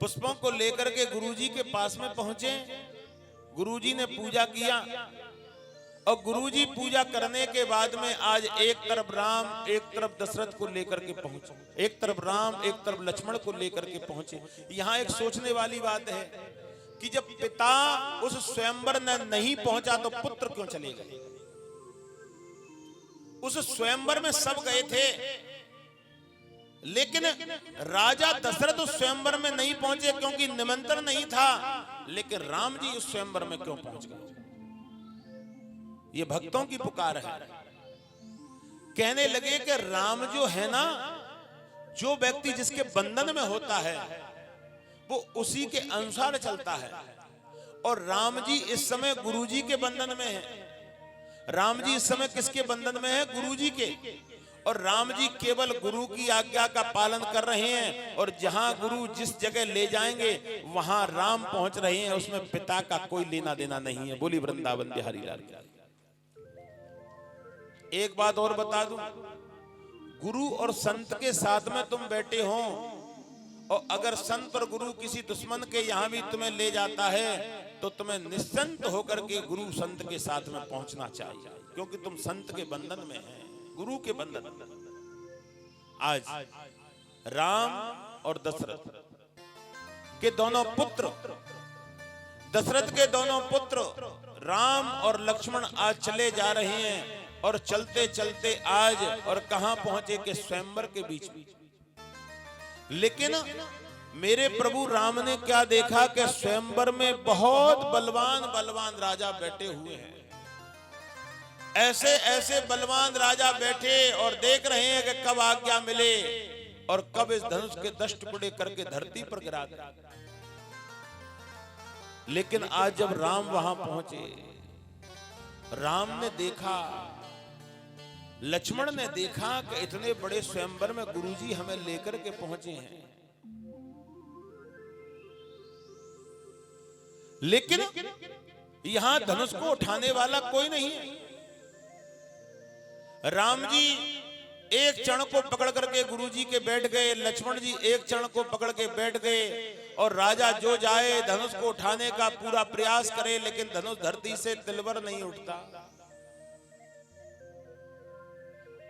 पुष्पों को लेकर के गुरुजी के पास में पहुंचे। गुरुजी ने पूजा किया और गुरुजी पूजा करने के बाद में आज एक तरफ राम एक तरफ दशरथ को लेकर के पहुंचे, एक तरफ राम एक तरफ लक्ष्मण को लेकर के पहुंचे। यहाँ एक सोचने वाली बात है कि जब पिता उस स्वयंवर में नहीं पहुंचा तो पुत्र क्यों चले गए? उस स्वयंवर में सब गए थे, लेकिन राजा दशरथ उस स्वयंवर में नहीं पहुंचे क्योंकि निमंत्रण नहीं था। लेकिन राम जी उस स्वयंवर में क्यों पहुंच गए? ये भक्तों की पुकार है। कहने लगे कि राम जो है ना, जो व्यक्ति जिसके बंधन में होता है वो उसी के अनुसार चलता है। और राम जी इस समय गुरुजी के बंधन में है। राम जी इस समय किसके बंधन में है? गुरुजी के। और राम जी केवल गुरु की आज्ञा का पालन कर रहे हैं और जहां गुरु जिस जगह ले जाएंगे वहां राम पहुंच रहे हैं। उसमें पिता का कोई लेना देना नहीं है। बोली वृंदावन बिहारी लाल की। एक बात और बता दूं, गुरु और संत के साथ में तुम बैठे हो और अगर संत और गुरु किसी दुश्मन के यहां भी तुम्हें ले जाता है तो तुम्हें निश्चिंत होकर के गुरु संत के साथ में पहुंचना चाहिए, क्योंकि तुम संत के बंधन में हैं, गुरु के बंधन। आज राम और दशरथ के दोनों पुत्र, दशरथ के दोनों पुत्र राम और लक्ष्मण आज चले जा रहे हैं और चलते चलते आज और कहां पहुंचे कि स्वयंवर के बीच में। लेकिन मेरे प्रभु राम ने क्या देखा कि स्वयंवर में बहुत बलवान बलवान राजा बैठे हुए हैं। ऐसे ऐसे बलवान राजा बैठे और देख रहे हैं कि कब आज्ञा मिले और कब इस धनुष के 10 टुकड़े करके धरती पर गिरा दे। लेकिन आज जब राम वहां पहुंचे, राम ने देखा, लक्ष्मण ने देखा कि इतने बड़े स्वयंवर में गुरुजी हमें लेकर के पहुंचे हैं। लेकिन यहां धनुष को उठाने वाला कोई नहीं है। राम जी एक क्षण को पकड़ करके गुरुजी के बैठ गए, लक्ष्मण जी एक क्षण को पकड़ के बैठ गए और राजा जो जाए धनुष को उठाने का पूरा प्रयास करे, लेकिन धनुष धरती से तिलवर नहीं उठता।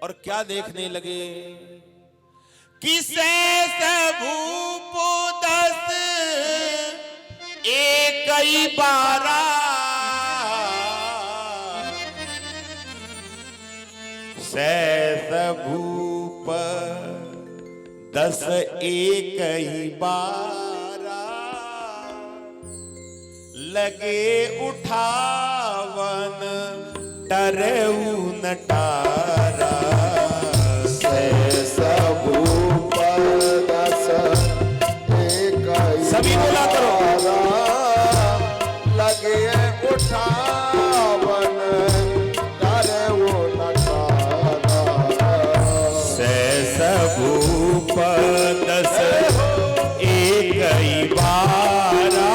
और क्या देखने लगे कि शेष भूप 10 एक ही 12, शेष भूप 10 एक ही 12, लगे उठावन डरेऊ नटारा। शेष भूप 10 एक ही सभी बोला करो। लगे उठावन डरेऊ नटारा। शेष भूप 10 एक ही 12,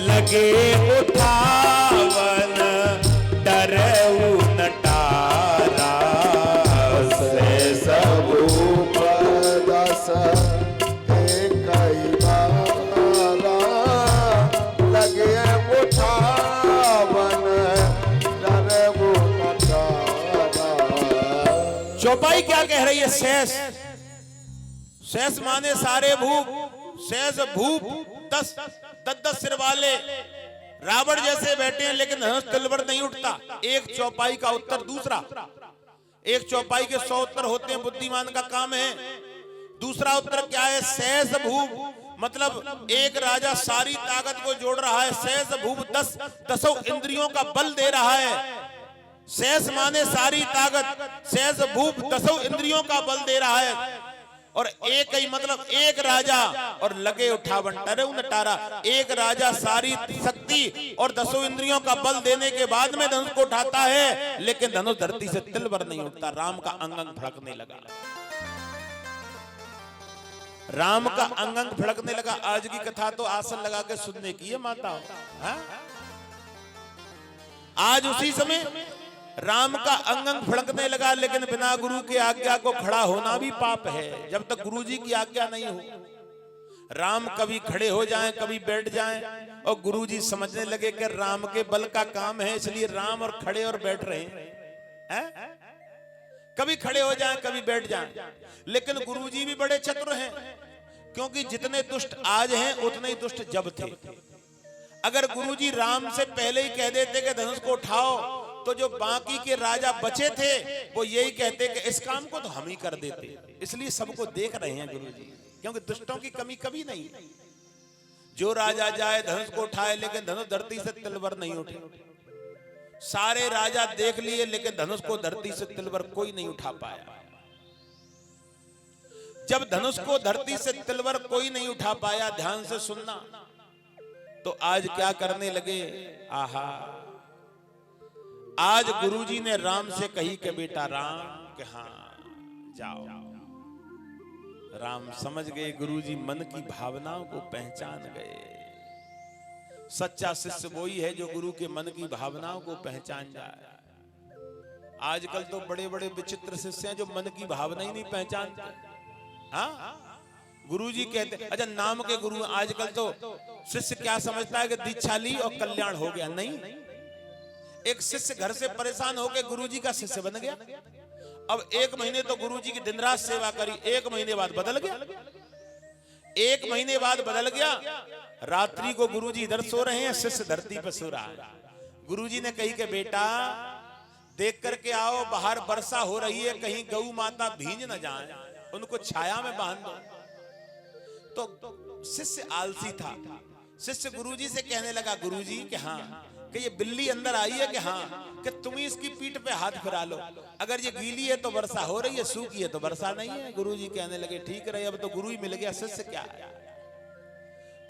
लगे उठावन डरेऊ नटारा। शेष भूप 10 एक ही 12, लगे उठावन डरेऊ नटारा। चौपाई क्या कह रही है? शेष, शेष माने सारे भूप, शेष भूप 10 सिर वाले रावण जैसे बैठे हैं, लेकिन धनुष तिलवर नहीं उठता। एक चौपाई का उत्तर दूसरा। एक चौपाई के 100 उत्तर होते हैं, बुद्धिमान का काम है। दूसरा उत्तर क्या है? शेष भूप मतलब एक राजा सारी ताकत को जोड़ रहा है। शेष भूप 10 इंद्रियों का बल दे रहा है। शेष माने सारी ताकत, शेष भूप 10 इंद्रियों का बल दे रहा है। और एक ही मतलब एक राजा और लगे उठावन डरेऊ नटारा। एक राजा सारी शक्ति और 10 इंद्रियों का बल देने के बाद में धनुष को उठाता है, लेकिन धनुष धरती से तिलवर नहीं उठता। राम का अंग अंग फड़कने लगा, राम का अंग अंग फड़कने लगा। आज की कथा तो आसन लगा के सुनने की है माता। आज उसी समय राम का अंग अंग फड़कने लगा, लेकिन बिना गुरु की आज्ञा को खड़ा होना भी पाप है, जब तक गुरु जी की आज्ञा नहीं हो। राम कभी खड़े हो जाएं, कभी बैठ जाएं, और गुरुजी समझने लगे कि राम के बल का काम है, इसलिए राम और खड़े और बैठ रहे हैं। कभी खड़े हो जाएं, कभी बैठ जाएं। लेकिन गुरुजी भी बड़े चतुर हैं, क्योंकि जितने दुष्ट आज हैं उतने ही दुष्ट जब थे। अगर गुरुजी राम से पहले ही कह देते कि धनुष को उठाओ, तो जो बाकी के राजा बचे थे वो यही कहते कि इस काम को तो हम ही कर देते। इसलिए सबको देख रहे हैं गुरुजी, क्योंकि दुष्टों की कमी कभी नहीं। जो राजा जाए धनुष को उठाए, लेकिन धनुष धरती से तिलवर नहीं उठे। सारे राजा देख लिए, लेकिन धनुष को धरती से तिलवर कोई नहीं उठा पाया। जब धनुष को धरती से तिलवर कोई नहीं उठा पाया, ध्यान से सुनना, तो आज क्या करने लगे। आहा, आज गुरुजी ने राम से कही कि बेटा राम, कि हाँ जाओ। राम समझ गए, गुरुजी मन की भावनाओं को पहचान गए। सच्चा शिष्य वही है जो गुरु के मन की भावनाओं को पहचान जाए। आजकल तो बड़े बड़े विचित्र शिष्य हैं जो मन की भावना ही नहीं पहचानते। हाँ, गुरुजी कहते, अच्छा नाम के गुरु। आजकल तो शिष्य क्या समझता है कि दीक्षा ली और कल्याण हो गया। नहीं, एक शिष्य घर से परेशान होकर गुरुजी का शिष्य बन गया। अब 1 महीने तो गुरुजी की दिन रात सेवा करी, 1 महीने बाद बदल गया। 1 महीने बाद बदल गया। रात्रि को गुरुजी इधर सो रहे हैं, शिष्य धरती पर सो रहा है। गुरुजी ने कही कि बेटा देख करके आओ, बाहर वर्षा हो रही है, कहीं गऊ माता भींज न जाए, उनको छाया में बांध दो। तो शिष्य आलसी था। शिष्य गुरुजी से कहने लगा, गुरुजी कि हाँ, कि ये बिल्ली अंदर आई है, कि हाँ, कि तुम ही इसकी पीठ पे हाथ फिरा लो। अगर ये गीली है तो वर्षा हो रही है, सूखी है तो वर्षा नहीं है। गुरुजी कहने लगे ठीक रहे, अब तो गुरु ही मिल गया, शिष्य क्या है।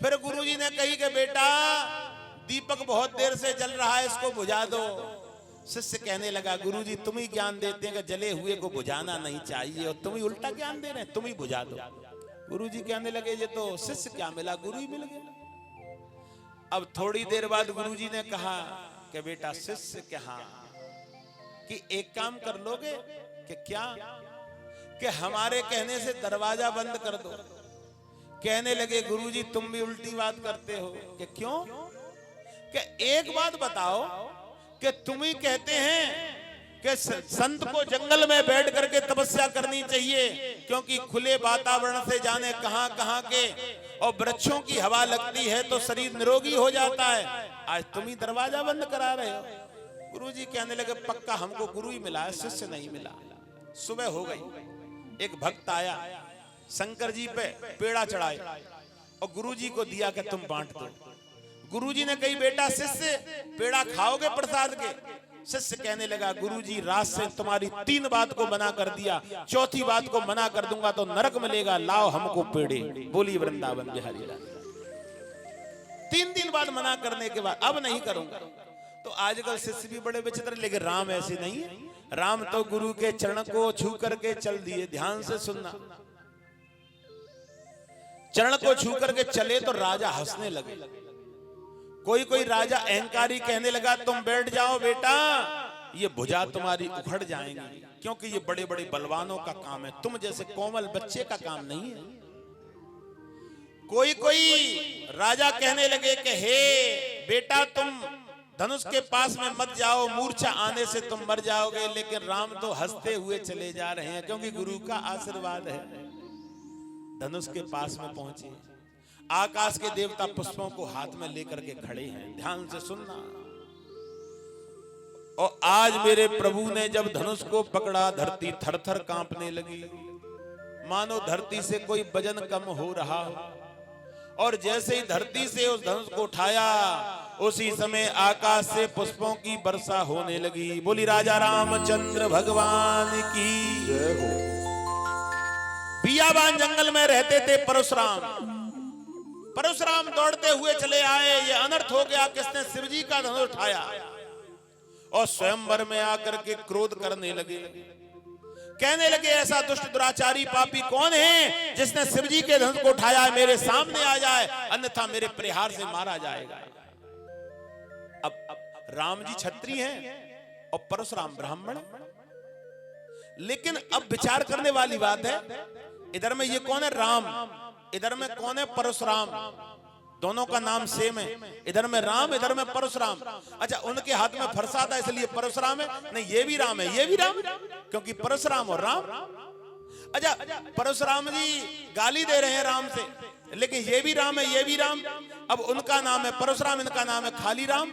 फिर गुरुजी ने कही कि बेटा दीपक बहुत देर से जल रहा है, इसको बुझा दो। शिष्य कहने लगा, गुरुजी तुम ही ज्ञान देते हैं कि जले हुए को बुझाना नहीं चाहिए, और तुम ही उल्टा ज्ञान दे रहे हैं, तुम ही बुझा दो। गुरुजी कहने लगे ये तो शिष्य क्या मिला, गुरु ही मिल गया। अब थोड़ी देर बाद गुरुजी ने कहा कि बेटा शिष्य के हाँ, कि एक काम कर लोगे कि क्या, कि हमारे कहने से दरवाजा बंद कर दो। कहने लगे गुरुजी तुम भी उल्टी बात करते हो। कि क्यों? कि एक बात बताओ, कि तुम ही कहते हैं कि संत को जंगल में बैठ करके तपस्या करनी चाहिए, क्योंकि खुले वातावरण से जाने कहां कहां के, और वृक्षों की हवा लगती है तो शरीर निरोगी हो जाता है। आज तुम ही दरवाजा बंद करा रहे हो। गुरुजी कहने लगे पक्का हमको गुरु ही मिला है, शिष्य नहीं मिला। सुबह हो गई, एक भक्त आया, शंकर जी पे पेड़ा चढ़ाए और गुरुजी को दिया कि तुम बांट दो। गुरुजी ने कही बेटा शिष्य पेड़ा खाओगे प्रसाद के? शिष्य कहने लगा गुरुजी रात से तुम्हारी 3 बात को मना कर दिया, 4थी बात को मना कर दूंगा तो नरक मिलेगा, लाओ हमको पेड़े। बोली वृंदावन बिहारी लाल। 3 दिन बाद मना करने के बाद अब नहीं करूंगा। तो आजकल शिष्य भी बड़े विचित्र, लेकिन राम ऐसे नहीं है। राम तो गुरु के चरण को छू करके चल दिए। ध्यान से सुनना, चरण को छू करके चले तो राजा हंसने लगे। कोई कोई राजा अहंकारी कहने लगा तुम बैठ जाओ बेटा, ये भुजा तुम्हारी उखड़ जाएंगी, क्योंकि ये बड़े बड़े बलवानों का काम है, तुम जैसे कोमल बच्चे का काम नहीं है। कोई कोई राजा कहने लगे कि हे बेटा तुम धनुष के पास में मत जाओ, मूर्छा आने से तुम मर जाओगे। लेकिन राम तो हंसते हुए चले जा रहे हैं, क्योंकि गुरु का आशीर्वाद है। धनुष के पास में पहुंचे, आकाश के देवता पुष्पों को हाथ में लेकर के खड़े हैं। ध्यान से सुनना। और आज मेरे प्रभु ने जब धनुष को पकड़ा, धरती थर थर कांपने लगी, मानो धरती से कोई वजन कम हो रहा हो। और जैसे ही धरती से उस धनुष को उठाया, उसी समय आकाश से पुष्पों की वर्षा होने लगी। बोली राजा रामचंद्र भगवान की जय हो। बियाबान जंगल में रहते थे परशुराम। परशुराम दौड़ते हुए चले आए। ये अनर्थ हो गया, किसने शिवजी का धनुष उठाया, और स्वयंवर में आकर के क्रोध करने लगे। कहने लगे ऐसा दुष्ट दुराचारी पापी कौन है जिसने शिवजी के धनुष को उठाया, मेरे सामने आ जाए, अन्यथा मेरे प्रहार से मारा जाएगा। अब राम जी क्षत्रिय हैं और परशुराम ब्राह्मण। लेकिन अब विचार करने वाली बात है, इधर में ये कौन है? राम। इधर में कौन है? परशुराम। दोनों का नाम सेम है, इधर में राम, इधर में परशुराम। अच्छा, उनके हाथ में फरसा था इसलिए परशुराम है? नहीं, ये भी राम है, ये भी राम, क्योंकि परशुराम और राम। अच्छा, परशुराम जी गाली दे रहे हैं राम से, लेकिन ये भी राम है, ये भी राम। अब उनका नाम है परशुराम, इनका नाम है खाली राम।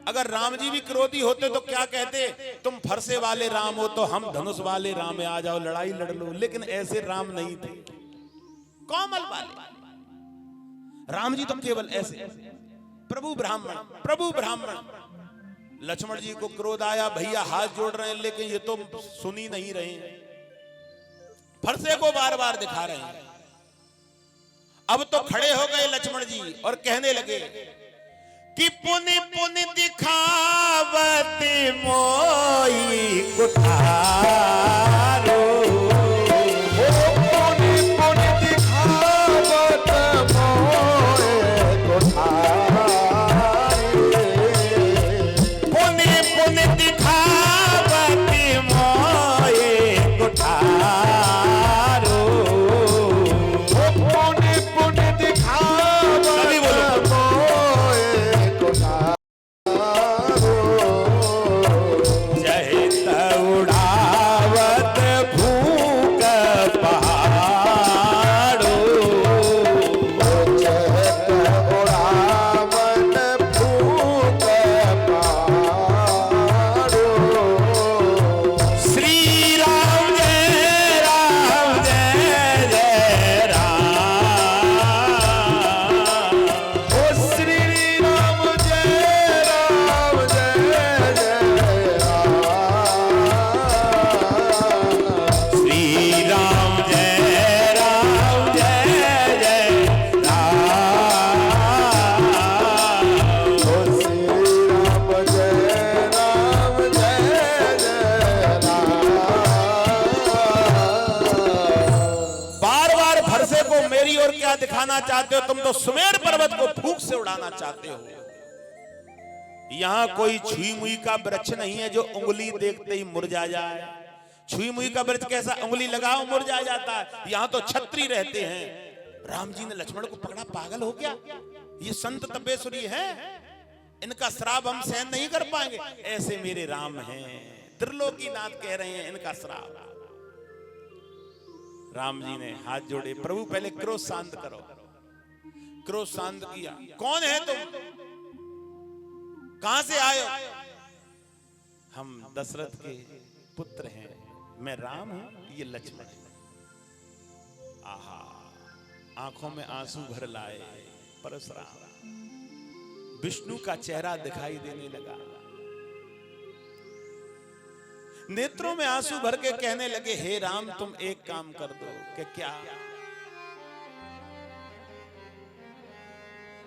अगर राम जी भी क्रोधी होते तो क्या कहते? तुम फरसे वाले राम हो तो हम धनुष वाले राम है, आ जाओ लड़ाई लड़ लो। लेकिन ऐसे राम नहीं थे, कोमल वाले राम जी तो केवल ऐसे प्रभु ब्राह्मण, प्रभु ब्राह्मण। लक्ष्मण जी को क्रोध आया, भैया हाथ जोड़ रहे हैं, लेकिन ये तो सुन ही नहीं रहे हैं, फरसे को बार बार दिखा रहे हैं। अब तो खड़े हो गए लक्ष्मण जी और कहने लगे कि पुनि पुनि दिखावत मोई कुठारो, पुनि पुनि दिखावत मोए कोठारे, पुनि पुनि दिखावत मोए कुठारो, पुनि पुनि दिखावत मोए कोठारो, जहित उड़ावत भूक पहाड़ो, चहत उड़ावन फूक पहाड़ो, श्री राम जय राम जय जय राम, ओ श्री राम जय राम जय जय राम, श्री राम जय राम जय जय राम। ओ श्री राम जय राम जय जय राम। बार बार फरसे को मेरी ओर क्या दिखाना चाहते हो? तुम तो सुमेर पर्वत को फूंक से उड़ाना चाहते हो। यहाँ कोई छुई मुई का वृक्ष नहीं है जो उंगली देखते ही मुरझा जाए। छुई मुई का वृक्ष कैसा? उंगली लगाओ मुरझा जाता है। यहाँ तो छत्री रहते हैं। राम जी ने लक्ष्मण को पकड़ा, पागल हो गया, ये संत तपेश्वरी है, इनका श्राप हम सहन नहीं कर पाएंगे। ऐसे मेरे राम हैं, त्रिलोकीनाथ कह रहे हैं, इनका श्राप। राम जी ने हाथ जोड़े, प्रभु पहले क्रोध शांत करो। क्रोध शांत किया। कौन है तुम? कहां से आए हो? हम दशरथ के पुत्र हैं, मैं राम हूं, ये लक्ष्मण है। आहा, आंखों में आंसू भर लाए परशुराम। विष्णु का चेहरा दिखाई देने लगा, नेत्रों में आंसू भर के कहने लगे, हे राम तुम एक काम कर दो। कि क्या?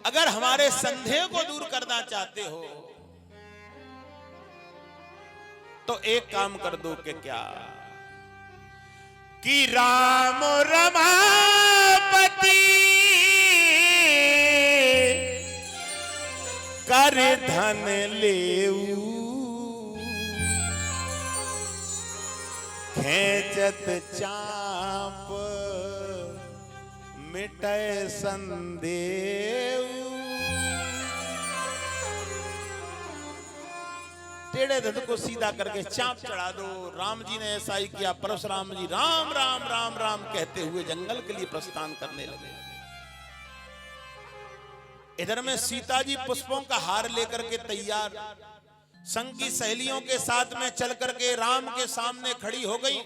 अगर हमारे संदेह को दूर करना चाहते हो तो एक काम कर दो। कि क्या? कि राम रमापति कर धन लेऊ, खेचत चाप मिटय संदेव। टेढ़े धड़ को सीधा करके चाप चढ़ा दो। राम जी ने ऐसा ही किया। परशुराम जी राम राम राम राम कहते हुए जंगल के लिए प्रस्थान करने लगे। इधर में सीता जी पुष्पों का हार लेकर के तैयार, संग की सहेलियों के साथ में चल करके राम के सामने खड़ी हो गई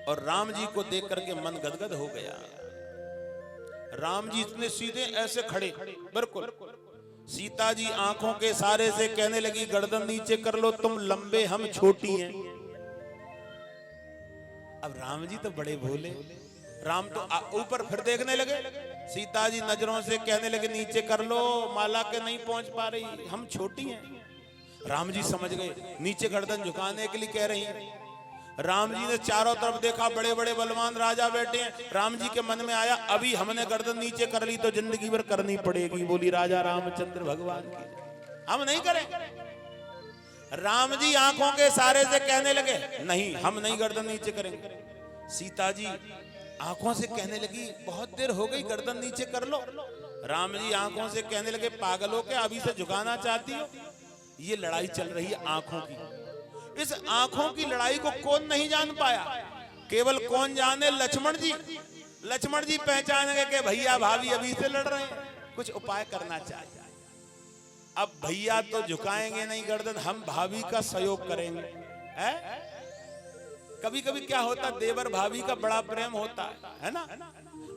और राम जी को देख करके मन गदगद हो गया। राम जी इतने सीधे ऐसे खड़े, बिल्कुल। सीता जी आंखों के सारे से कहने लगी, गर्दन नीचे कर लो, तुम लंबे हम छोटी हैं। अब राम जी तो बड़े भोले, राम तो ऊपर फिर देखने लगे। सीता जी नजरों से कहने लगे, नीचे कर लो, माला के नहीं पहुंच पा रही, हम छोटी हैं। राम जी समझ गए, नीचे गर्दन झुकाने के लिए कह रही हैं। राम जी ने चारों तरफ देखा, बड़े बड़े बलवान राजा बैठे हैं। राम जी के मन में आया, अभी हमने गर्दन नीचे कर ली तो जिंदगी भर करनी पड़ेगी। बोली राजा रामचंद्र भगवान की, हम नहीं करें। राम जी आंखों के सारे से कहने लगे, नहीं हम नहीं गर्दन नीचे करेंगे। सीता जी आंखों से कहने लगी बहुत देर हो गई, गर्दन नीचे कर लो। राम जी आंखों से कहने लगे पागल हो क्या, अभी से झुकाना चाहती हो? ये लड़ाई चल रही है आंखों की। इस आंखों की लड़ाई को कौन नहीं जान पाया? केवल कौन जाने? लक्ष्मण जी। लक्ष्मण जी पहचान गए कि भैया भाभी अभी से लड़ रहे हैं, कुछ उपाय करना चाहिए। अब भैया तो झुकाएंगे नहीं गर्दन, हम भाभी का सहयोग करेंगे। है? कभी कभी क्या होता, देवर भाभी का बड़ा प्रेम होता है ना?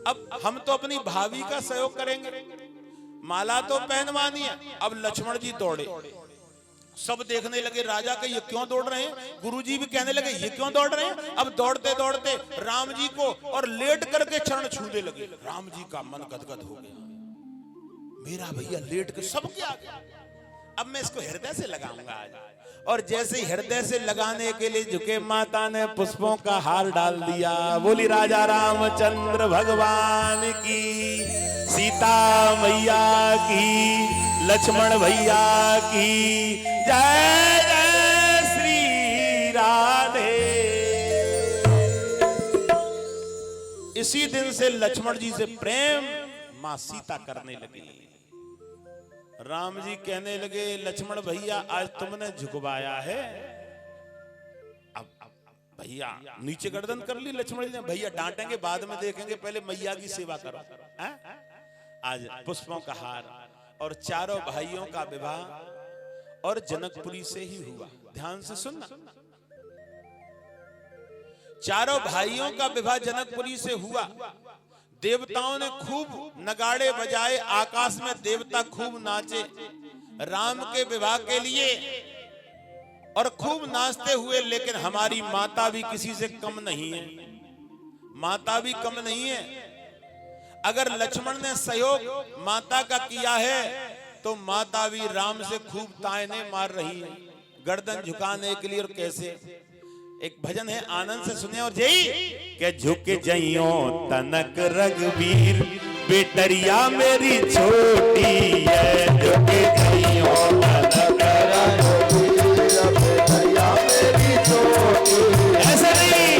अब हम तो अपनी भाभी का सहयोग करेंगे, माला तो पहनवानी है। अब लक्ष्मण जी दौड़े, सब देखने लगे राजा के ये क्यों दौड़ रहे हैं। गुरुजी भी कहने लगे ये क्यों दौड़ रहे हैं। अब दौड़ते दौड़ते राम जी को और लेट करके चरण छूने लगे। राम जी का मन गदगद हो गया, मेरा भैया लेट के सबके आगे। अब मैं इसको हृदय से लगाऊंगा आज। और जैसे हृदय से लगाने के लिए झुके, माता ने पुष्पों का हार डाल दिया। बोली राजा रामचंद्र भगवान की, सीता मैया की, लक्ष्मण भैया की जय जय श्री राधे। इसी दिन से लक्ष्मण जी से प्रेम मां सीता करने लगी। राम जी कहने लगे लक्ष्मण भैया आज तुमने झुकवाया है, अब भैया नीचे गर्दन कर ली। लक्ष्मण जी ने भैया डांटेंगे बाद में देखेंगे, पहले मैया की सेवा करो। आज पुष्पों का हार और चारों भाइयों का विवाह और जनकपुरी से ही हुआ। ध्यान से सुनना, चारों भाइयों का विवाह जनकपुरी से हुआ। देवताओं ने खूब नगाड़े बजाए, आकाश में देवता खूब नाचे राम के विवाह के लिए और खूब नाचते हुए। लेकिन हमारी माता भी किसी से कम नहीं है, माता भी कम नहीं है। अगर लक्ष्मण ने सहयोग माता का किया है तो माता भी राम से खूब तायने मार रही है गर्दन झुकाने के लिए। और कैसे? एक भजन है, आनंद से सुने और जय के झुक जइयो तनक रघुवीर, बेटरिया मेरी छोटी है। झुक जइयो तनक रघुवीर, बेटरिया मेरी छोटी। ऐसा नहीं,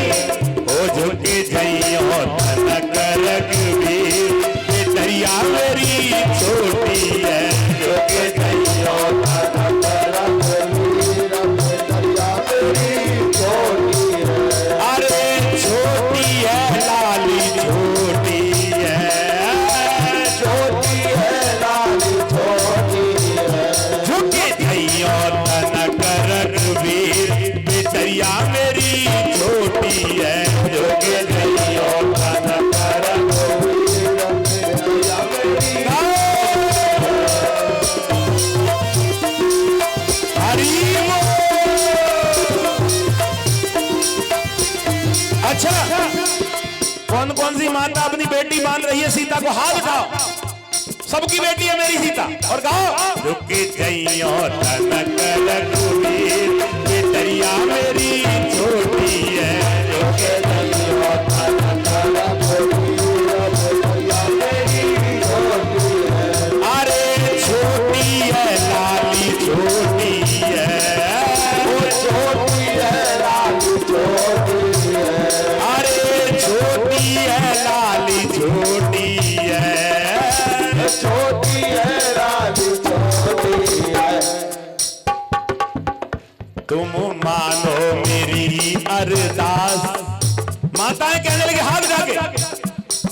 ओ झुक जइयो तनक रघुवीर, बेटरिया मेरी छोटी है। झुक जइयो तनक रघुवीर, बेटरिया मेरी छोटी है। अरे छोटी है लाली छोटी है, छोटी है लाली छोटी है। झुके जइयो तनक रघुवीर, बेटरिया मेरी छोटी है। झुके जइयो तनक रघुवीर, बेटरिया मेरी। अच्छा, कौन कौन सी माता अपनी बेटी मान रही है सीता को? हाथ उठाओ, सबकी बेटी है मेरी सीता। और गाओ, रुके जइयो तनक रघुवीर, बेटरिया मेरी छोटी है। रुके जइयो तनक रघुवीर, बेटरिया मेरी छोटी है। अरे छोटी है लाली छोटी है, वो छोटी है लाली छोटी है। अरे छोटी है लाली छोटी है, छोटी है लाली छोटी है। तुम मानो मेरी अरदास, माताएं कहने लगी हाथ जाके,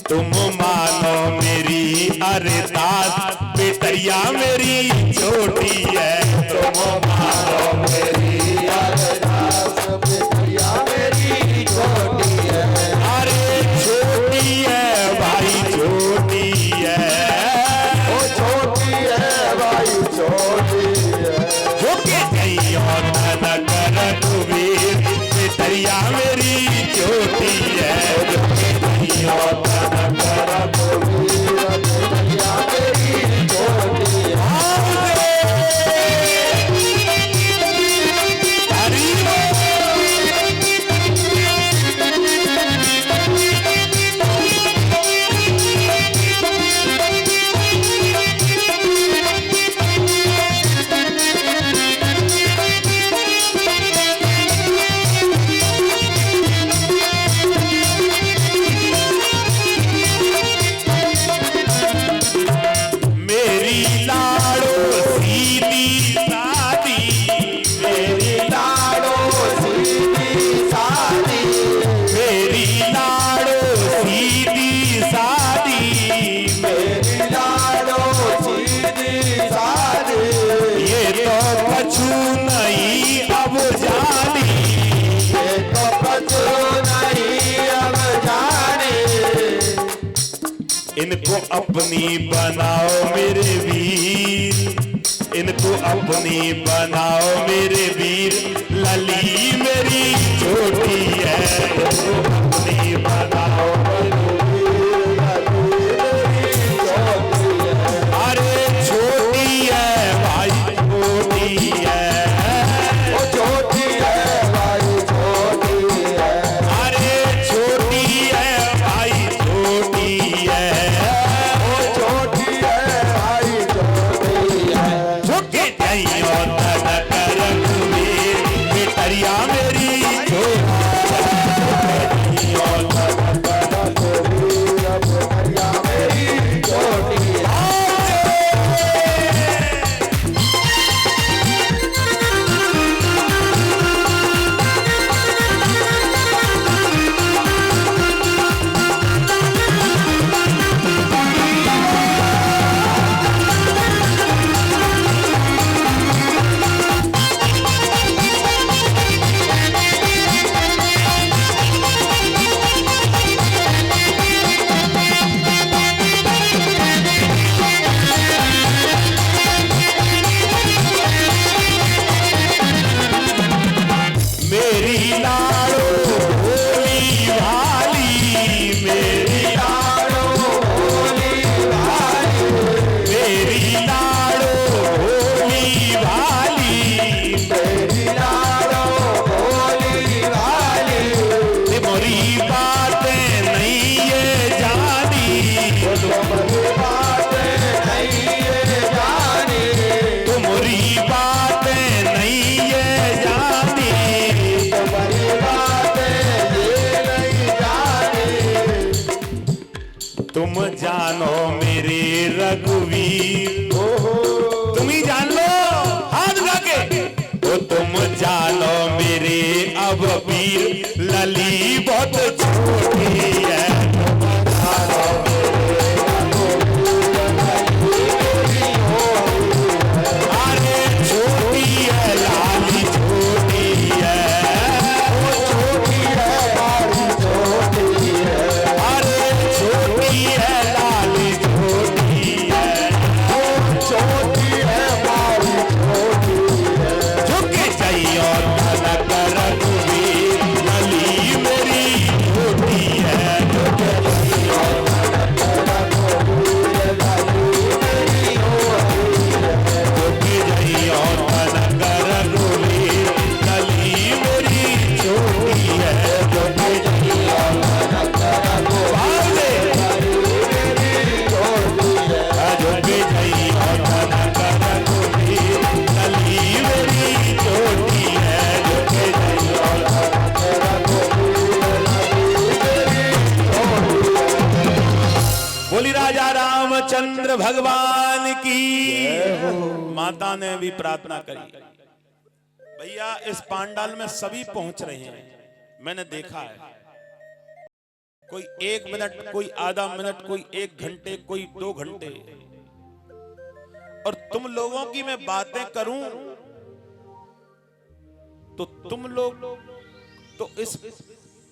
तुम मानो मेरी अरदास, बेटरिया मेरी छोटी है। तुम मानो मेरी अरदास, बेटरिया मेरी छोटी है। अरे छोटी है भाई छोटी है, ओ छोटी है भाई छोटी है। झुके जइयो तनक रघुवीर, बेटरिया मेरी छोटी है। झुके जइयो तनक रघुवीर, बेटरिया मेरी छोटी है। इनको अपनी बनाओ मेरे वीर, इनको अपनी बनाओ मेरे वीर, लली मेरी छोटी है, इनको अपनी बनाओ मेरे वीर, अरे छोटी है भाई छोटी है, ओ छोटी है भाई छोटी है, अरे छोटी है भाई छोटी है, ओ छोटी है भाई छोटी है, झुके जाइयो तनक रघुवीर, बेटरिया मेरी छोटी बेटरिया मेरी छोटी है। मेरी लाड़ो भोली भाली, मेरी लाड़ो भोली भाली, मेरी लाड़ो भोली भाली, मेरी लाडो भोली भाली, तुम्हारी बातें नहीं ये जानी, तुम्हारी बातें नहीं ये जानी, तुम्हारी बातें नहीं ये जानी, तुम्हारी बातें ये नहीं जानी, तुम जानो मेरे रघुवीर, तुम ही जान लो हाथ उठा के, ओ तुम जानो मेरे अब वीर, लली बहुत छोटी है, तुम जानो अरे छोटी है लाली छोटी है, छोटी है भाई छोटी है, अरे छोटी है लाली छोटी है, छोटी है भाई छोटी है, झुके जाइयो तनक रघुवीर, लली मेरी छोटी है, झुके जाइयो झुके जाइयो तनक रघुवीर, लली मेरी छोटी है, झुके जाइयो भागे, झुके जाइयो तनक रघुवीर, लली मेरी छोटी है, झुके जाइयो। बोली राजा रामचंद्र भगवान की। माता ने भी प्रार्थना करी। भैया इस पांडाल में सभी पहुंच रहे हैं, मैंने देखा है। कोई 1 मिनट, कोई आधा मिनट, कोई 1 घंटे, कोई 2 घंटे। और तुम लोगों की मैं बातें करूं तो तुम लोग तो इस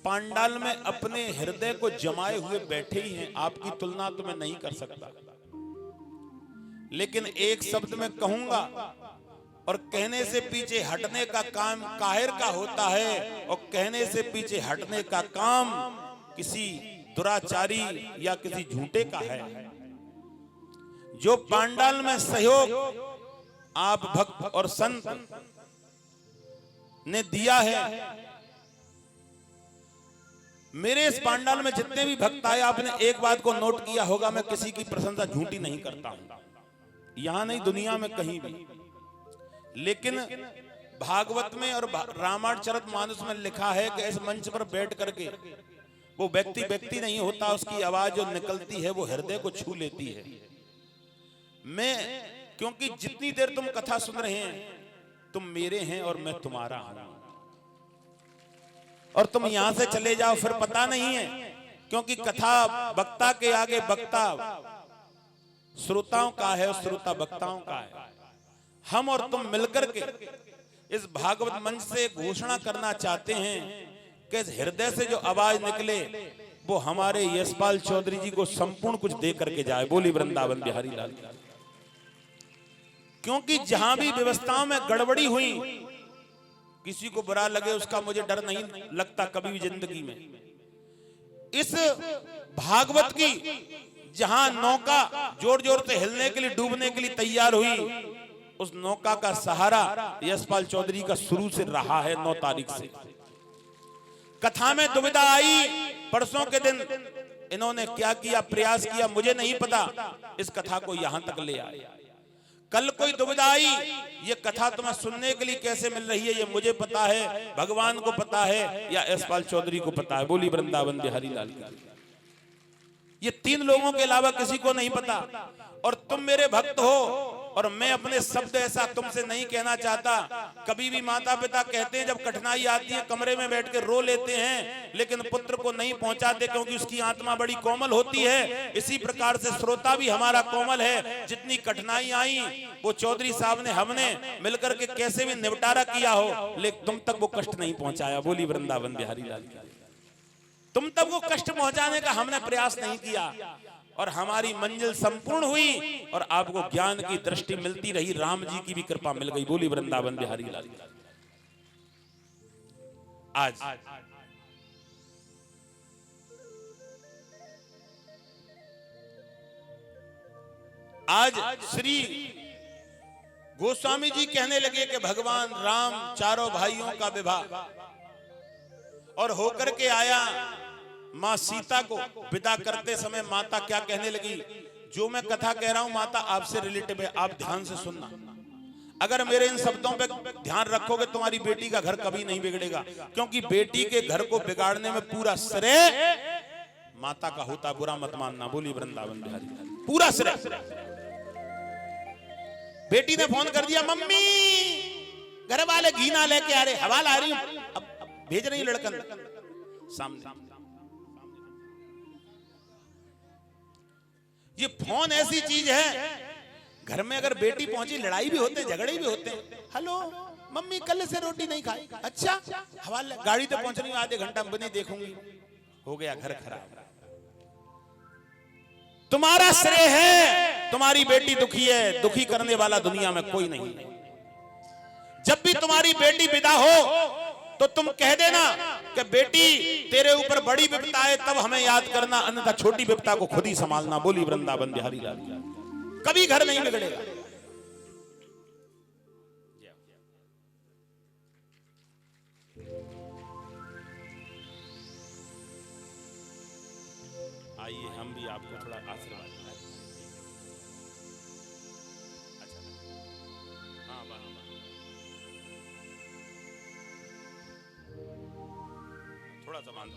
पांडाल में अपने हृदय को जमाए हुए बैठे ही हैं। आपकी तुलना तो मैं नहीं कर सकता, लेकिन एक शब्द में कहूंगा और कहने से पीछे हटने का काम काहिर का होता है, और कहने से पीछे हटने का काम किसी दुराचारी या किसी झूठे का है। जो पांडाल में सहयोग आप भक्त और संत ने दिया है, मेरे इस पांडाल में जितने भी भक्त आए, आपने एक बात को नोट किया होगा, मैं किसी की प्रशंसा झूठी नहीं करता हूं, यहां नहीं दुनिया में कहीं भी। लेकिन भागवत में और रामायणचरितमानस में लिखा है कि इस मंच पर बैठ करके वो व्यक्ति नहीं होता, उसकी आवाज जो निकलती है वो हृदय को छू लेती है। मैं, क्योंकि जितनी देर तुम कथा सुन रहे हैं, तुम मेरे हैं और मैं तुम्हारा हूं, और तुम यहां से चले जाओ फिर पता नहीं है, क्योंकि कथा वक्ता के आगे वक्ता श्रोताओं का है और श्रोता वक्ताओं का है। हम और तुम मिलकर के इस भागवत मंच से घोषणा करना चाहते हैं कि इस हृदय से जो आवाज निकले वो हमारे यशपाल चौधरी जी को संपूर्ण कुछ दे करके जाए। बोली वृंदावन बिहारी लाल की। क्योंकि जहां भी व्यवस्थाओं में गड़बड़ी हुई, किसी को बुरा लगे उसका मुझे डर नहीं लगता कभी भी जिंदगी में। इस भागवत की जहां नौका जोर जोर से हिलने के लिए, डूबने के लिए तैयार हुई, उस नौका का सहारा यशपाल चौधरी का शुरू से रहा है। 9 तारीख से कथा में दुविधा आई। परसों के दिन इन्होंने क्या किया, प्रयास किया, मुझे नहीं पता, इस कथा को यहां तक ले आए। कल कोई दुविधा आई, ये कथा तुम्हें सुनने के लिए कैसे मिल रही है, ये मुझे पता है, भगवान को पता है, या यशपाल चौधरी को पता है। बोली वृंदावन बिहारी लाल की। ये 3 लोगों के अलावा किसी को नहीं पता। और तुम मेरे भक्त हो, और मैं अपने शब्द ऐसा तुमसे नहीं कहना चाहता। कभी भी माता पिता कहते हैं, जब कठिनाई आती है कमरे में बैठ के रो लेते हैं, लेकिन पुत्र को नहीं पहुंचाते क्योंकि उसकी आत्मा बड़ी कोमल होती है। इसी प्रकार से श्रोता भी हमारा कोमल है। जितनी कठिनाई आई, वो चौधरी साहब ने, हमने मिलकर के कैसे भी निपटारा किया हो, लेकिन तुम तक वो कष्ट नहीं पहुंचाया। बोली वृंदावन बिहारी लाल की। तुम तक वो कष्ट पहुंचाने का हमने प्रयास नहीं किया, और हमारी मंजिल संपूर्ण हुई, और आपको ज्ञान की दृष्टि मिलती रही। राम जी की भी कृपा मिल गई। बोली वृंदावन बिहारी लाल। आज श्री गोस्वामी जी कहने लगे कि भगवान राम चारों भाइयों का विवाह और होकर के आया। मां सीता को विदा करते समय माता क्या कहने लगी, जो मैं कथा कह रहा हूं माता आपसे रिलेटिव है, आप ध्यान से सुनना। अगर मेरे इन शब्दों पे ध्यान रखोगे, तुम्हारी बेटी का घर कभी नहीं बिगड़ेगा, क्योंकि बेटी के घर को बिगाड़ने में पूरा श्रेय माता का होता, बुरा मत मानना। बोली वृंदावन बिहारी, पूरा श्रेय। बेटी ने फोन कर दिया, मम्मी घर वाले घी ना लेके आ रहे, हवा ला रही हूं, अब भेज रही लड़कन सामने। ये फोन ऐसी चीज है, घर में अगर बेटी पहुंची, लड़ाई भी होते, झगड़े भी होते। हेलो मम्मी, कल से रोटी नहीं खाई, अच्छा हवाले, गाड़ी तो पहुंच रही हूं, आधे घंटा बनी देखूंगी, हो गया घर खराब। तुम्हारा श्रेय है, तुम्हारी बेटी दुखी है, दुखी करने वाला दुनिया में कोई नहीं है। जब भी तुम्हारी बेटी विदा हो तो तुम कह देना कि बेटी तेरे ऊपर बड़ी विपदा है, तब हमें याद करना, अन्यथा छोटी विपदा को खुद ही संभालना। बोली वृंदावन बिहारी लाल। कभी घर नहीं बिगड़ेगा। आइए हम भी आपको थोड़ा आशीर्वाद दें। अच्छा, हाँ थोड़ा सा मान लो।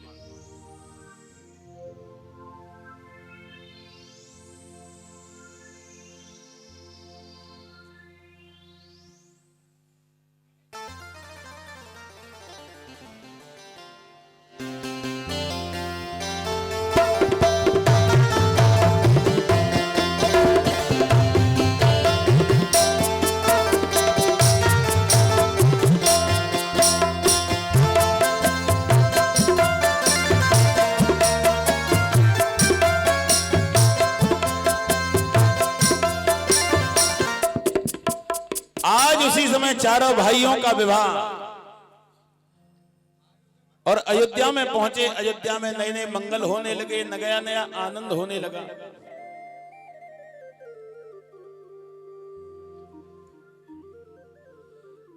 चारों भाइयों का विवाह, और अयोध्या में पहुंचे। अयोध्या में नए नए मंगल होने लगे, नया नया आनंद होने लगा।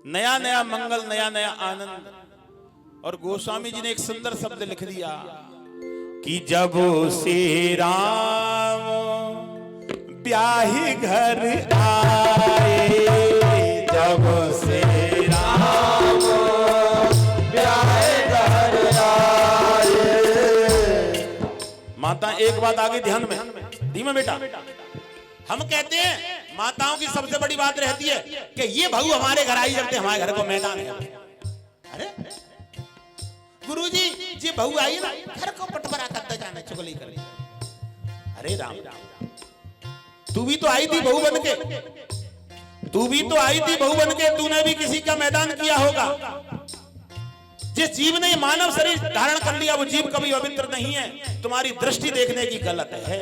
नया नया मंगल, नया नया आनंद। और गोस्वामी जी ने एक सुंदर शब्द लिख दिया कि जब श्री राम ब्याही घर आए, जब श्री राम ब्याहे घर आए। माता एक बात आगे ध्यान में, धीमे बेटा। हम कहते हैं माताओं की सबसे बड़ी बात रहती है कि ये बहू हमारे घर आई, जब हमारे घर को मैदान है। अरे गुरुजी, ये बहू आई ना, घर को पटपरा करते जाना, चुगली कर। अरे राम, तू भी तो आई थी बहू बन के, तू भी तो आई थी बहू बन के, तूने भी किसी का मैदान किया होगा। जिस जीव ने मानव शरीर धारण कर लिया वो जीव कभी पवित्र नहीं है। तुम्हारी दृष्टि देखने की गलत है।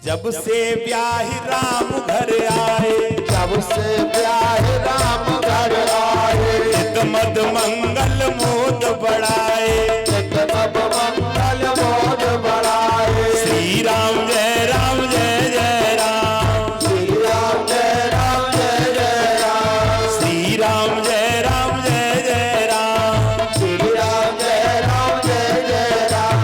जब से ब्याहि राम घर आए, जब से ब्याहि राम घर आए, चित मद मंगल मोद बढ़ाए, चित मद मंगल मोद बढ़ाए। श्री राम जय राम जय जय राम, श्री राम जय राम जय जय राम, श्री राम जय राम जय जय राम, श्री राम जय राम जय जय राम।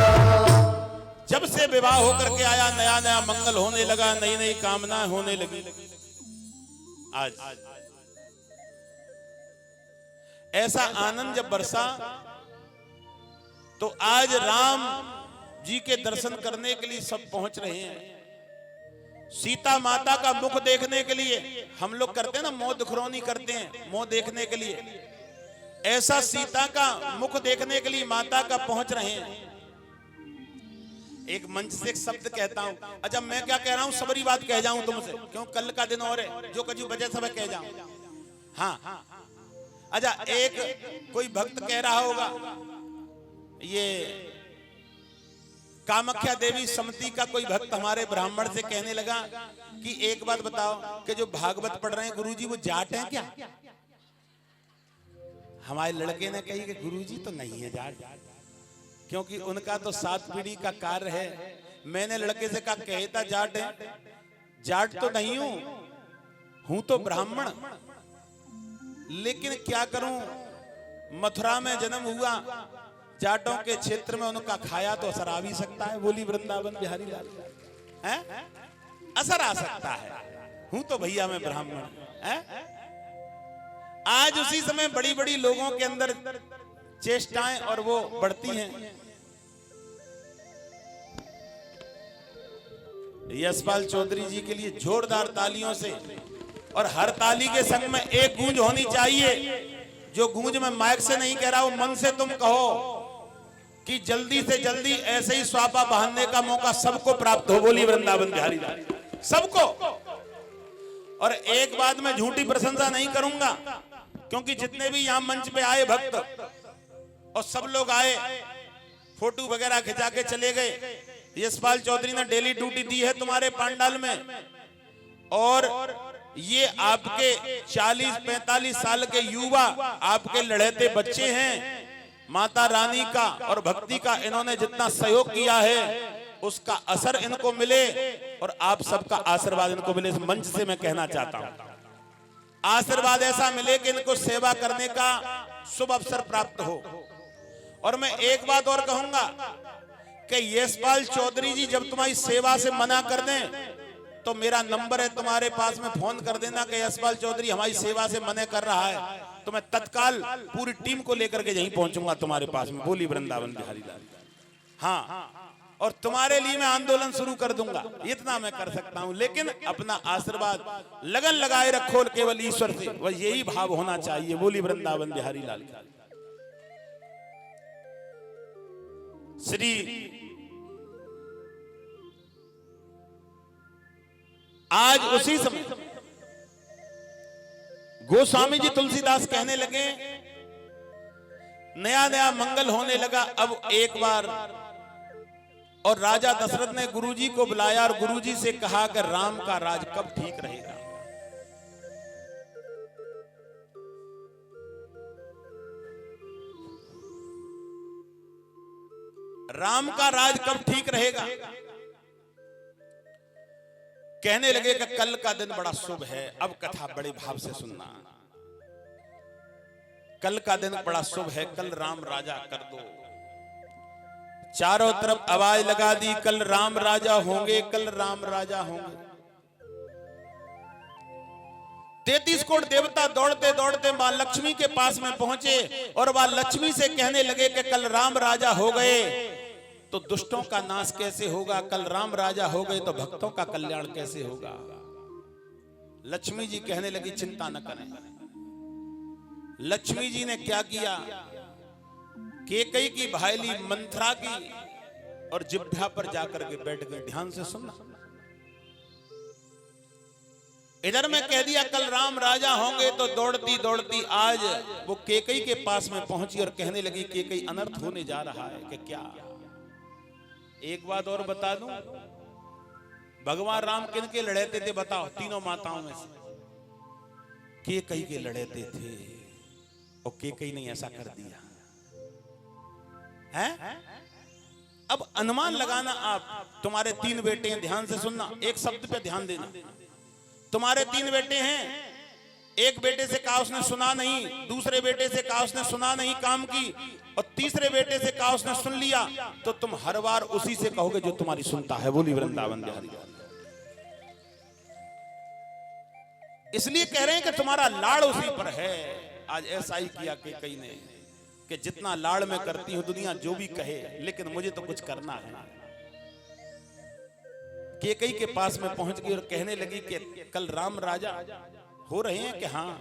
जब से विवाह होकर के आया नया नया मंगल होने लगा, नई नई कामनाएं होने लगी। आज ऐसा आनंद जब बरसा तो आज राम जी के दर्शन करने के लिए सब पहुंच रहे हैं। सीता माता का मुख देखने के लिए हम लोग करते हैं ना, मुंह दुखरौनी करते हैं मुंह देखने के लिए। ऐसा सीता का मुख देखने के लिए माता का पहुंच रहे हैं। एक मंच से एक शब्द कहता हूं, अच्छा मैं क्या कह रहा हूं, सबरी बात कह जाऊं तुमसे, क्यों कल का दिन और है, जो कजू बजे सब कह जाऊं। हाँ अच्छा, एक कोई भक्त कह रहा होगा, ये कामाख्या देवी समिति का कोई भक्त हमारे ब्राह्मण से कहने लगा कि एक बात बताओ कि जो भागवत पढ़ रहे हैं गुरुजी वो जाट हैं क्या? हमारे लड़के ने कही कि गुरुजी तो नहीं है जाट, क्योंकि उनका तो 7 पीढ़ी का कार्य है। मैंने लड़के से कहा कहता जाट है, जाट तो नहीं हूं तो ब्राह्मण, लेकिन क्या करूं, मथुरा में जन्म हुआ, जाटों के क्षेत्र में उनका खाया तो असर आ भी सकता है। बोली वृंदावन बिहारी लाल है, असर आ सकता है, हूं तो भैया मैं ब्राह्मण है। आज उसी समय बड़ी बड़ी लोगों के अंदर चेष्टाएं और वो बढ़ती हैं। यशपाल चौधरी जी के लिए जोरदार तालियों से, और हर ताली के संग में एक गूंज होनी चाहिए। जो गूंज मैं माइक से नहीं कह रहा हूं, मन से तुम कहो कि जल्दी से जल्दी ऐसे ही स्वापा बहाने का मौका सबको प्राप्त हो। बोली वृंदावन बिहारी लाल सबको। और एक बात मैं झूठी प्रशंसा नहीं करूंगा, क्योंकि जितने भी यहां मंच पे आए भक्त और सब लोग आए, फोटो वगैरह खिंचा के चले गए। यशपाल चौधरी ने डेली ड्यूटी दी है तुम्हारे पंडाल में, और ये आपके 40-45 साल के युवा आपके लड़ते बच्चे हैं। माता रानी का और भक्ति का इन्होंने जितना सहयोग किया है उसका असर इनको मिले, और आप सबका आशीर्वाद इनको मिले। इस मंच से मैं कहना चाहता हूं, आशीर्वाद ऐसा मिले कि इनको सेवा करने का शुभ अवसर प्राप्त हो। और मैं एक बात और कहूंगा कि यशपाल चौधरी जी जब तुम्हारी सेवा से मना कर दें तो मेरा नंबर है तुम्हारे पास में, फोन कर देना कि यशपाल चौधरी हमारी सेवा से मना कर रहा है, तो मैं तत्काल पूरी टीम को लेकर के यहीं पहुंचूंगा तुम्हारे पास में। बोली वृंदावन बिहारी लाल। हाँ, और तुम्हारे लिए मैं आंदोलन शुरू कर दूंगा, इतना मैं कर सकता हूं। लेकिन अपना आशीर्वाद लगन लगाए रखो केवल ईश्वर से, वह यही भाव होना चाहिए। बोली वृंदावन बिहारी लाल। श्री आज उसी समय गोस्वामी जी तुलसीदास कहने लगे, नया नया मंगल होने लगा अब एक बार, और राजा दशरथ ने गुरुजी को बुलाया और गुरुजी से कहा कि राम का राज कब ठीक रहेगा। राम का राज कब ठीक रहेगा। कहने लगे कि कल का दिन बड़ा शुभ है। अब कथा बड़े भाव से सुनना। कल का दिन बड़ा शुभ है, कल राम राजा कर दो। चारों तरफ आवाज लगा दी, कल राम राजा होंगे, कल राम राजा होंगे। 33 करोड़ देवता दौड़ते दौड़ते मां लक्ष्मी के पास में पहुंचे और मां लक्ष्मी से कहने लगे कि कल राम राजा हो गए तो दुष्टों का नाश कैसे होगा, कल राम राजा हो गए तो भक्तों का कल्याण कैसे होगा। लक्ष्मी जी कहने लगी चिंता न करें। लक्ष्मी जी ने क्या किया, केकई की भाईली मंथरा की और जिभ्या पर जाकर के बैठ गए। ध्यान से सुनना। इधर में कह दिया कल राम राजा होंगे, तो दौड़ती दौड़ती आज वो केकई के पास में पहुंची और कहने लगी केकई अनर्थ होने जा रहा है कि क्या। एक बात और बता दूं, भगवान राम किन के लड़ेते थे बताओ? तीनों माताओं में से केकई के लड़ेते थे, और केकई ने ऐसा कर दिया है। अब अनुमान लगाना आप, तुम्हारे 3 बेटे हैं, ध्यान से सुनना, एक शब्द पे ध्यान देना। तुम्हारे 3 बेटे हैं, एक बेटे से कहा उसने सुना नहीं, दूसरे बेटे से कहा उसने सुना नहीं काम की, और तीसरे बेटे से कहा उसने सुन लिया, तो तुम हर बार उसी से कहोगे जो तुम्हारी सुनता है। बोली वृंदावन बिहारी। इसलिए कह रहे हैं कि तुम्हारा लाड़ उसी पर है। आज ऐसा ही किया कि कई ने कि जितना लाड़ में करती हूं दुनिया जो भी कहे, लेकिन मुझे तो कुछ करना है। केकई के पास में पहुंच गई और कहने लगी कि कल राम राजा हो रहे हैं कि हाँ,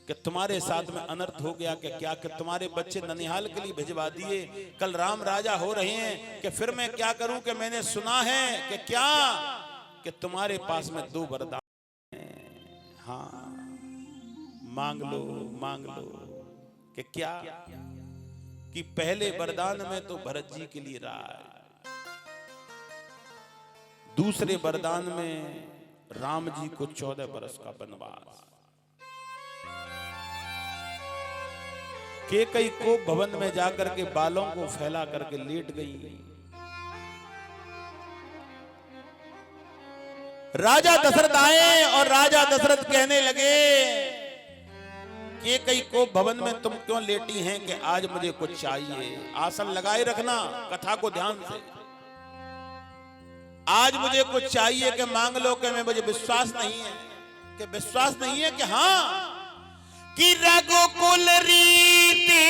कि तुम्हारे साथ में अनर्थ हो गया कि क्या, कि तुम्हारे बच्चे ननिहाल के लिए भिजवा दिए, कल राम राजा हो रहे हैं कि फिर मैं क्या करूं, कि मैंने सुना है कि क्या, कि तुम्हारे पास में 2 वरदान हैं। हाँ, मांग लो मांग लो। कि क्या? कि पहले वरदान में तो भरत जी के लिए राज, दूसरे वरदान में राम जी को 14 बरस का वनवास। केकई को भवन में जाकर के बालों को फैला करके लेट गई। राजा दशरथ आए और राजा दशरथ कहने लगे केकई को भवन में तुम क्यों लेटी हैं, कि आज मुझे कुछ चाहिए। आसन लगाए रखना, कथा को ध्यान से। आज मुझे कुछ चाहिए कि मांग लो, कि मैं मुझे विश्वास नहीं है, कि विश्वास नहीं है कि हाँ, कि रघुकुल रीति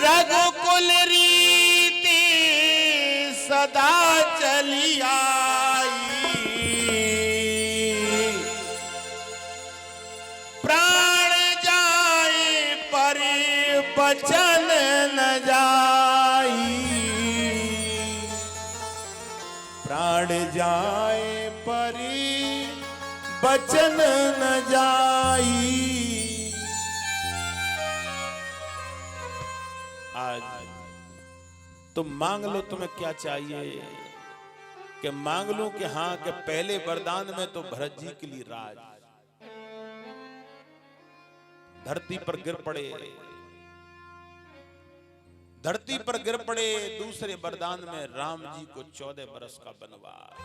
रघुकुल रीति सदा चली आई, प्राण जाए पर बचन न जाई, प्राण जाए पर बचन न जाई। आज तुम मांग लो तुम्हें क्या चाहिए, कि मांग लो कि हाँ, कि पहले वरदान में तो भरत जी के लिए राज, धरती पर गिर पड़े, धरती पर गिर पड़े। दूसरे वरदान में राम जी को 14 बरस का वनवास,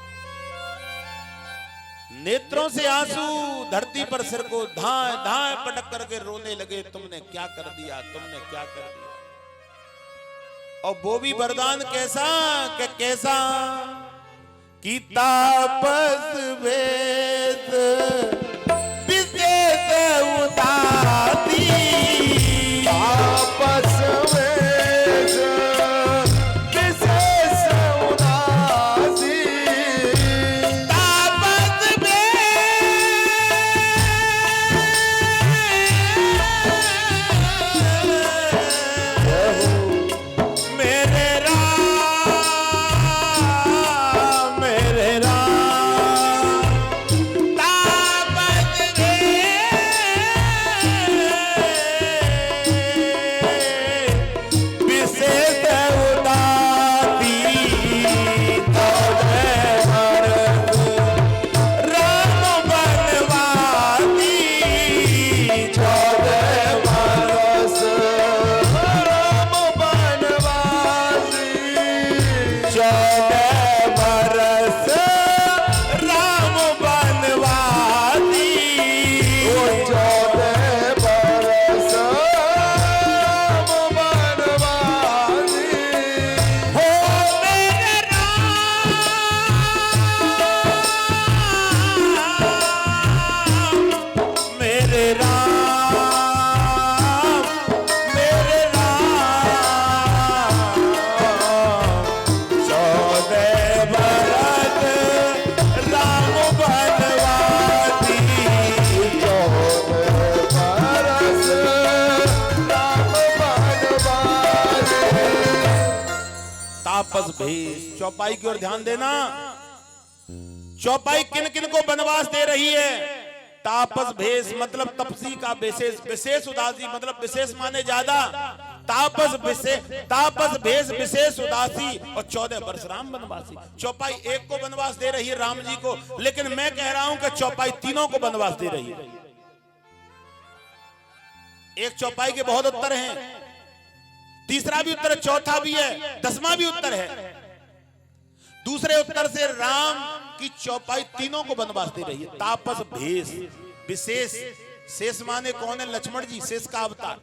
नेत्रों से आंसू, धरती पर सिर को धाए धाए पटक करके रोने लगे, तुमने क्या कर दिया, तुमने क्या कर दिया। और वो भी वरदान कैसा, कि कैसा, कि तापस वेद विशेष उदासी, तापस वेद विशेष उदासी, तापस मेरे राम, मेरे राम, तापस तापस भेष। चौपाई की ओर ध्यान देना। चौपाई किन किन को वनवास दे रही है? तापस भेष मतलब तपसी का विशेष, विशेष उदासी मतलब विशेष माने ज्यादा। तापस भेष विशेष उदासी और 14 वर्ष राम वनवासी। चौपाई एक को वनवास दे रही है, राम जी को, लेकिन मैं कह रहा हूं कि चौपाई तीनों को वनवास दे रही है। एक चौपाई के बहुत उत्तर हैं, तीसरा भी उत्तर है, चौथा भी है, 10वां भी उत्तर है। दूसरे उत्तर से राम की चौपाई तीनों को वनवास दे रही है। तापस भेष विशेष, शेष माने कौन है? लक्ष्मण जी, शेष का अवतार।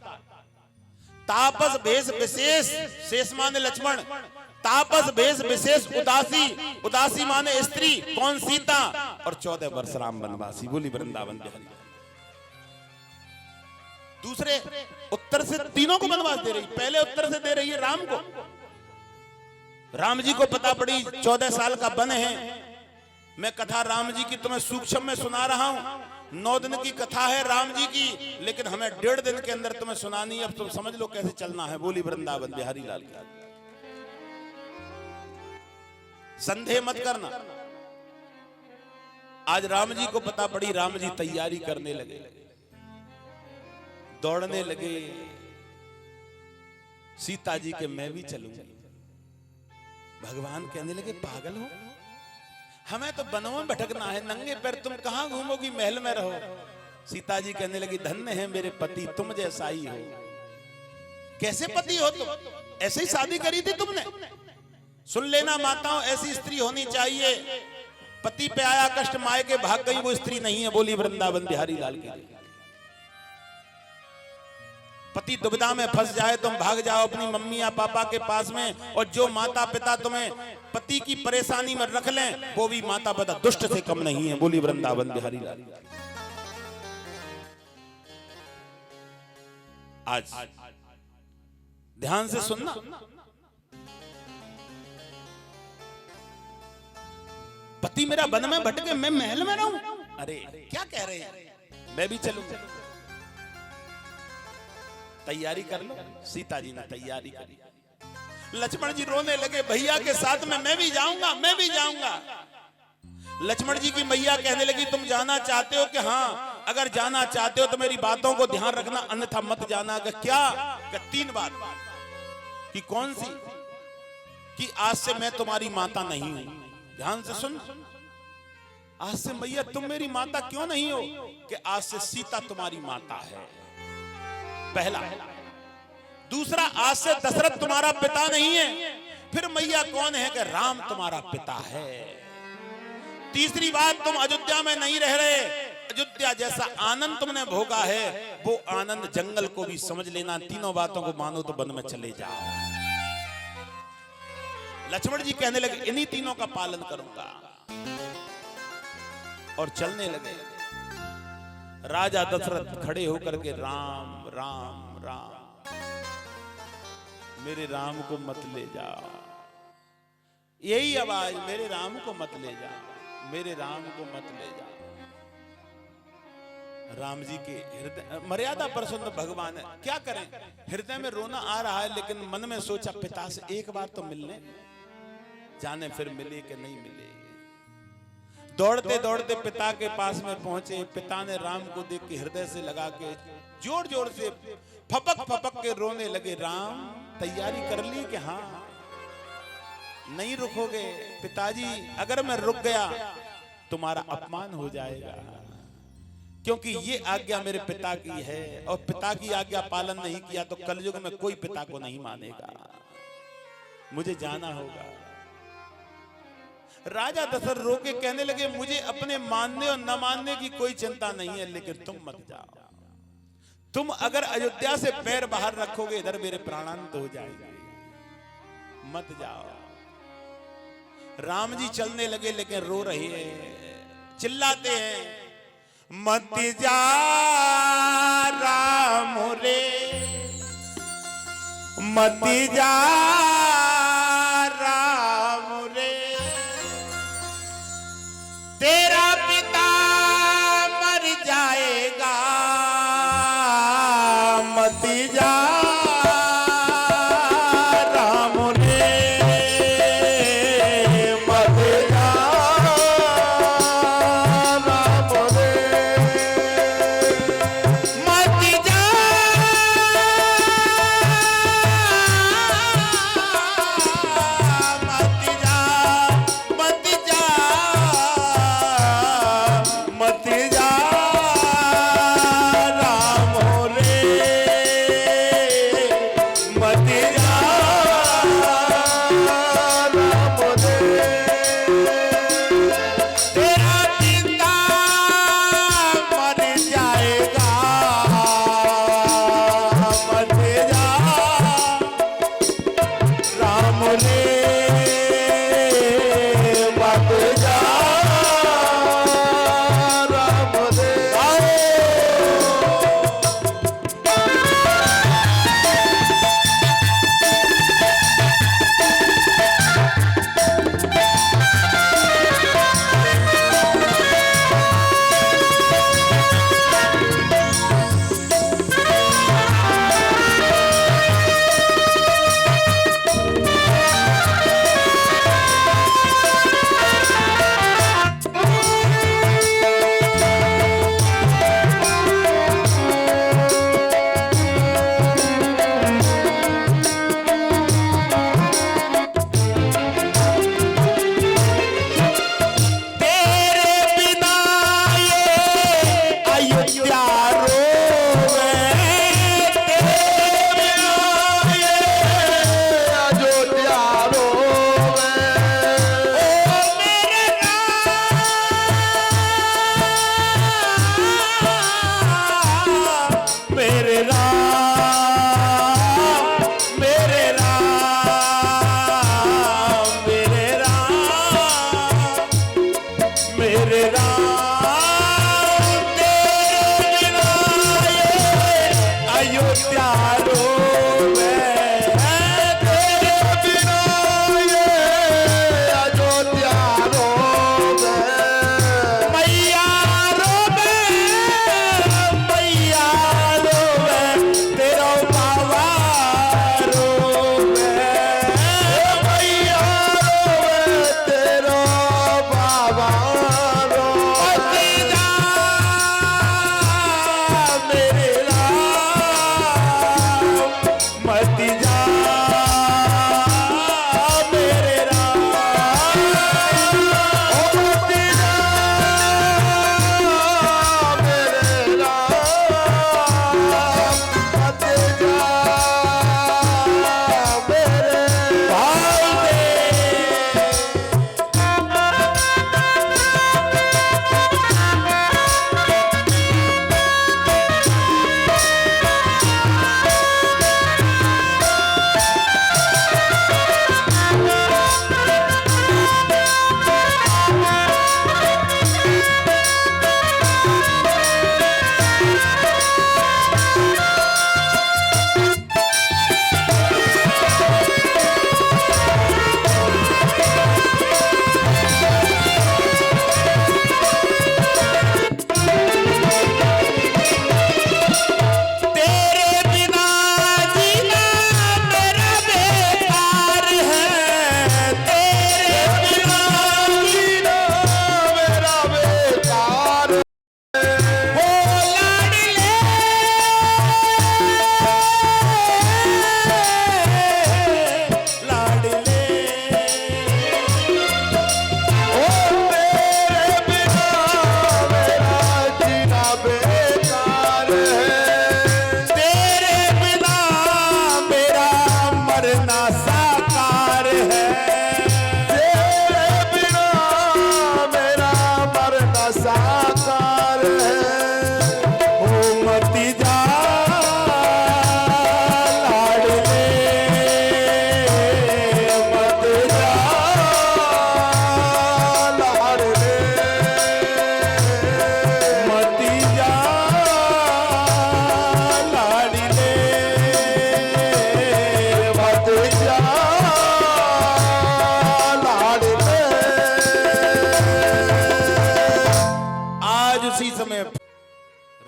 तापस भेष विशेष, शेष माने लक्ष्मण। तापस भेष विशेष उदासी, उदासी माने स्त्री, कौन? सीता। और 14 वर्ष राम वनवासी। बोली वृंदावन बिहारी। दूसरे उत्तर से तीनों को वनवास दे रही, पहले उत्तर से दे रही है राम को। राम जी को पता पड़ी 14 साल का वन है। मैं कथा राम जी की तुम्हें सूक्ष्म में सुना रहा हूं। 9 दिन की कथा है राम जी की, लेकिन हमें 1.5 दिन के अंदर तुम्हें सुनानी है। अब तुम समझ लो कैसे चलना है। बोली वृंदावन बिहारी लाल की। संदेह मत करना। आज राम जी को पता पड़ी, राम जी तैयारी करने लगे, दौड़ने लगे। सीता जी के मैं भी चलूंगी। भगवान कहने लगे पागल हो, हमें तो वनों में भटकना है, नंगे पैर तुम कहां घूमोगी? महल में रहो। सीता जी कहने लगी धन्य है मेरे पति, तुम जैसा ही हो। कैसे पति हो तुम? ऐसे ही शादी करी थी तुमने? सुन लेना माताओं, ऐसी स्त्री होनी चाहिए। पति पे आया कष्ट, माए के भाग गई, वो स्त्री नहीं है। बोली वृंदावन बिहारी लाल की। पति दुविधा में फंस जाए, तुम भाग जाओ अपनी मम्मी या पापा के पास में, और जो माता पिता तुम्हें पति की परेशानी में रख लें, वो भी माता पिता दुष्ट से कम नहीं है। बोली वृंदावन बिहारी लाल। आज ध्यान से सुनना। पति मेरा वन में भटके, मैं महल में रहूं? अरे क्या कह रहे हैं? मैं भी चलूंगा। तैयारी कर लो। सीता जी ने तैयारी करी। लक्ष्मण जी रोने लगे, भैया के साथ में मैं भी जाऊंगा, मैं भी जाऊंगा। लक्ष्मण जी की मैया कहने लगी तुम जाना चाहते हो? कि हाँ, अगर जाना चाहते हो तो मेरी बातों को ध्यान रखना, अन्यथा मत जाना। क्या? 3 बात। कि कौन सी? कि आज से मैं तुम्हारी माता नहीं हूं। ध्यान से सुन। आज से मैया तुम मेरी माता क्यों नहीं हो? कि आज से सीता तुम्हारी माता है, पहला। दूसरा, आज से दशरथ तुम्हारा पिता नहीं है। फिर मैया कौन है? कि राम तुम्हारा पिता है। तीसरी बात, तुम अयोध्या में नहीं रह रहे। अयोध्या जैसा आनंद तुमने भोगा है, वो आनंद जंगल को भी समझ लेना। तीनों बातों को मानो तो वन में चले जाओ। लक्ष्मण जी कहने लगे इन्हीं तीनों का पालन करूंगा, और चलने लगे। राजा दशरथ खड़े होकर के राम राम राम, मेरे राम को मत ले जाओ। यही आवाज, मेरे राम को मत ले जाओ, मेरे राम को मत ले जाओ। राम जी के हृदय, मर्यादा परसुंद भगवान है, क्या करें? हृदय में रोना आ रहा है, लेकिन मन में सोचा पिता से एक बार तो मिलने, जाने फिर मिले कि नहीं मिले। दौड़ते दौड़ते पिता के पास में पहुंचे। पिता ने राम को देख के हृदय से लगा के जोर जोर से फपक फपक के रोने लगे। राम तैयारी कर ली? कि हाँ। नहीं रुकोगे? पिताजी अगर मैं रुक गया तुम्हारा अपमान हो जाएगा, क्योंकि ये आज्ञा मेरे पिता की है, और पिता की आज्ञा पालन नहीं किया तो कलयुग में कोई पिता को नहीं मानेगा। मुझे जाना होगा। राजा दशरथ रोके कहने लगे मुझे अपने मानने और न मानने की कोई चिंता नहीं है, लेकिन तुम मत जाओ। तुम अगर अयोध्या से पैर बाहर रखोगे इधर मेरे प्राणांत हो जाएंगे, मत जाओ। राम जी चलने लगे, लेकिन रो रहे हैं, चिल्लाते हैं मत जा राम रे, मत जा राम रे, तेरा पिता मर जाएगा, मत जा राम रे।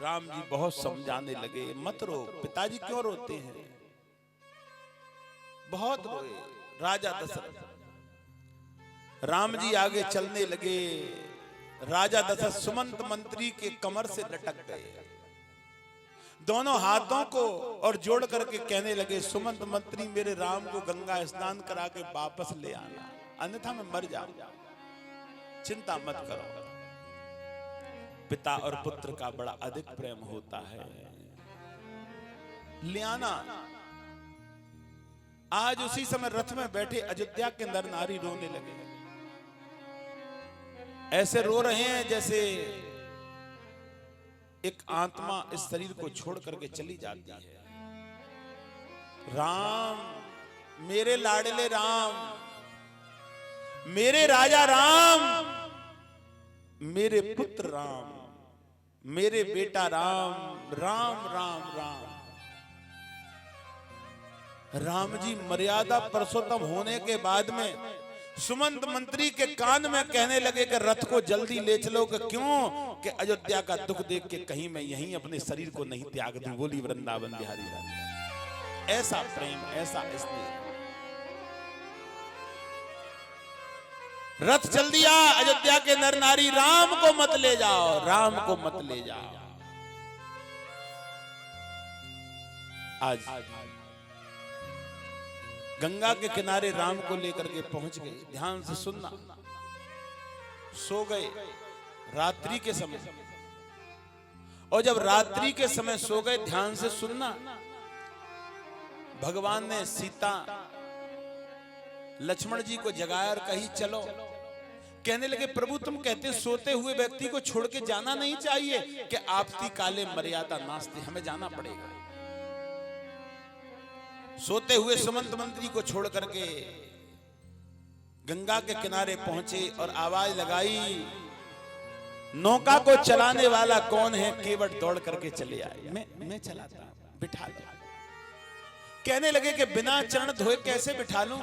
राम जी बहुत समझाने लगे, मत रो। पिताजी क्यों रोते हैं? बहुत रोए राजा दशरथ। राम जी आगे चलने लगे। राजा दशरथ सुमंत मंत्री के कमर से लटक गए, दोनों हाथों को और जोड़ करके कहने लगे, सुमंत मंत्री मेरे राम को गंगा स्नान करा के वापस ले आना, अन्यथा मैं मर जाऊंगा, चिंता मत करो। पिता और पुत्र का बड़ा अधिक प्रेम होता है। ले आना। आज उसी समय रथ में बैठे अयोध्या के नर नारी रोने लगे। ऐसे रो रहे हैं जैसे एक आत्मा इस शरीर को छोड़ करके चली जाती है। राम, मेरे लाडले राम, मेरे राजा राम, मेरे पुत्र राम, मेरे बेटा राम, राम राम राम। राम जी मर्यादा पुरुषोत्तम होने के बाद में सुमंत मंत्री के कान में कहने लगे कि रथ को जल्दी ले चलो। कि क्यों? कि अयोध्या का दुख देख के कहीं मैं यहीं अपने शरीर को नहीं त्याग दूं। बोली वृंदावन बिहारी लाल। ऐसा प्रेम, ऐसा स्नेह। रथ चल दिया। अयोध्या के नर नारी, राम को मत ले जाओ, राम को मत ले जाओ। आज गंगा के किनारे राम को लेकर के पहुंच गए। ध्यान से सुनना। सो गए रात्रि के समय, और जब रात्रि के समय सो गए, ध्यान से सुनना, भगवान ने सीता लक्ष्मण जी को जगाया और कही चलो। कहने लगे, प्रभु तुम कहते सोते हुए व्यक्ति को छोड़ के जाना नहीं चाहिए। कि आपसी काले मर्यादा नास्ते, हमें जाना पड़ेगा। सोते हुए सुमंत मंत्री को छोड़ करके गंगा के किनारे पहुंचे और आवाज लगाई, नौका को चलाने वाला कौन है? केवट दौड़ करके चले आए। मैं चलाता, बिठा लो। कहने लगे कि बिना चरण धोए कैसे बिठा लूं?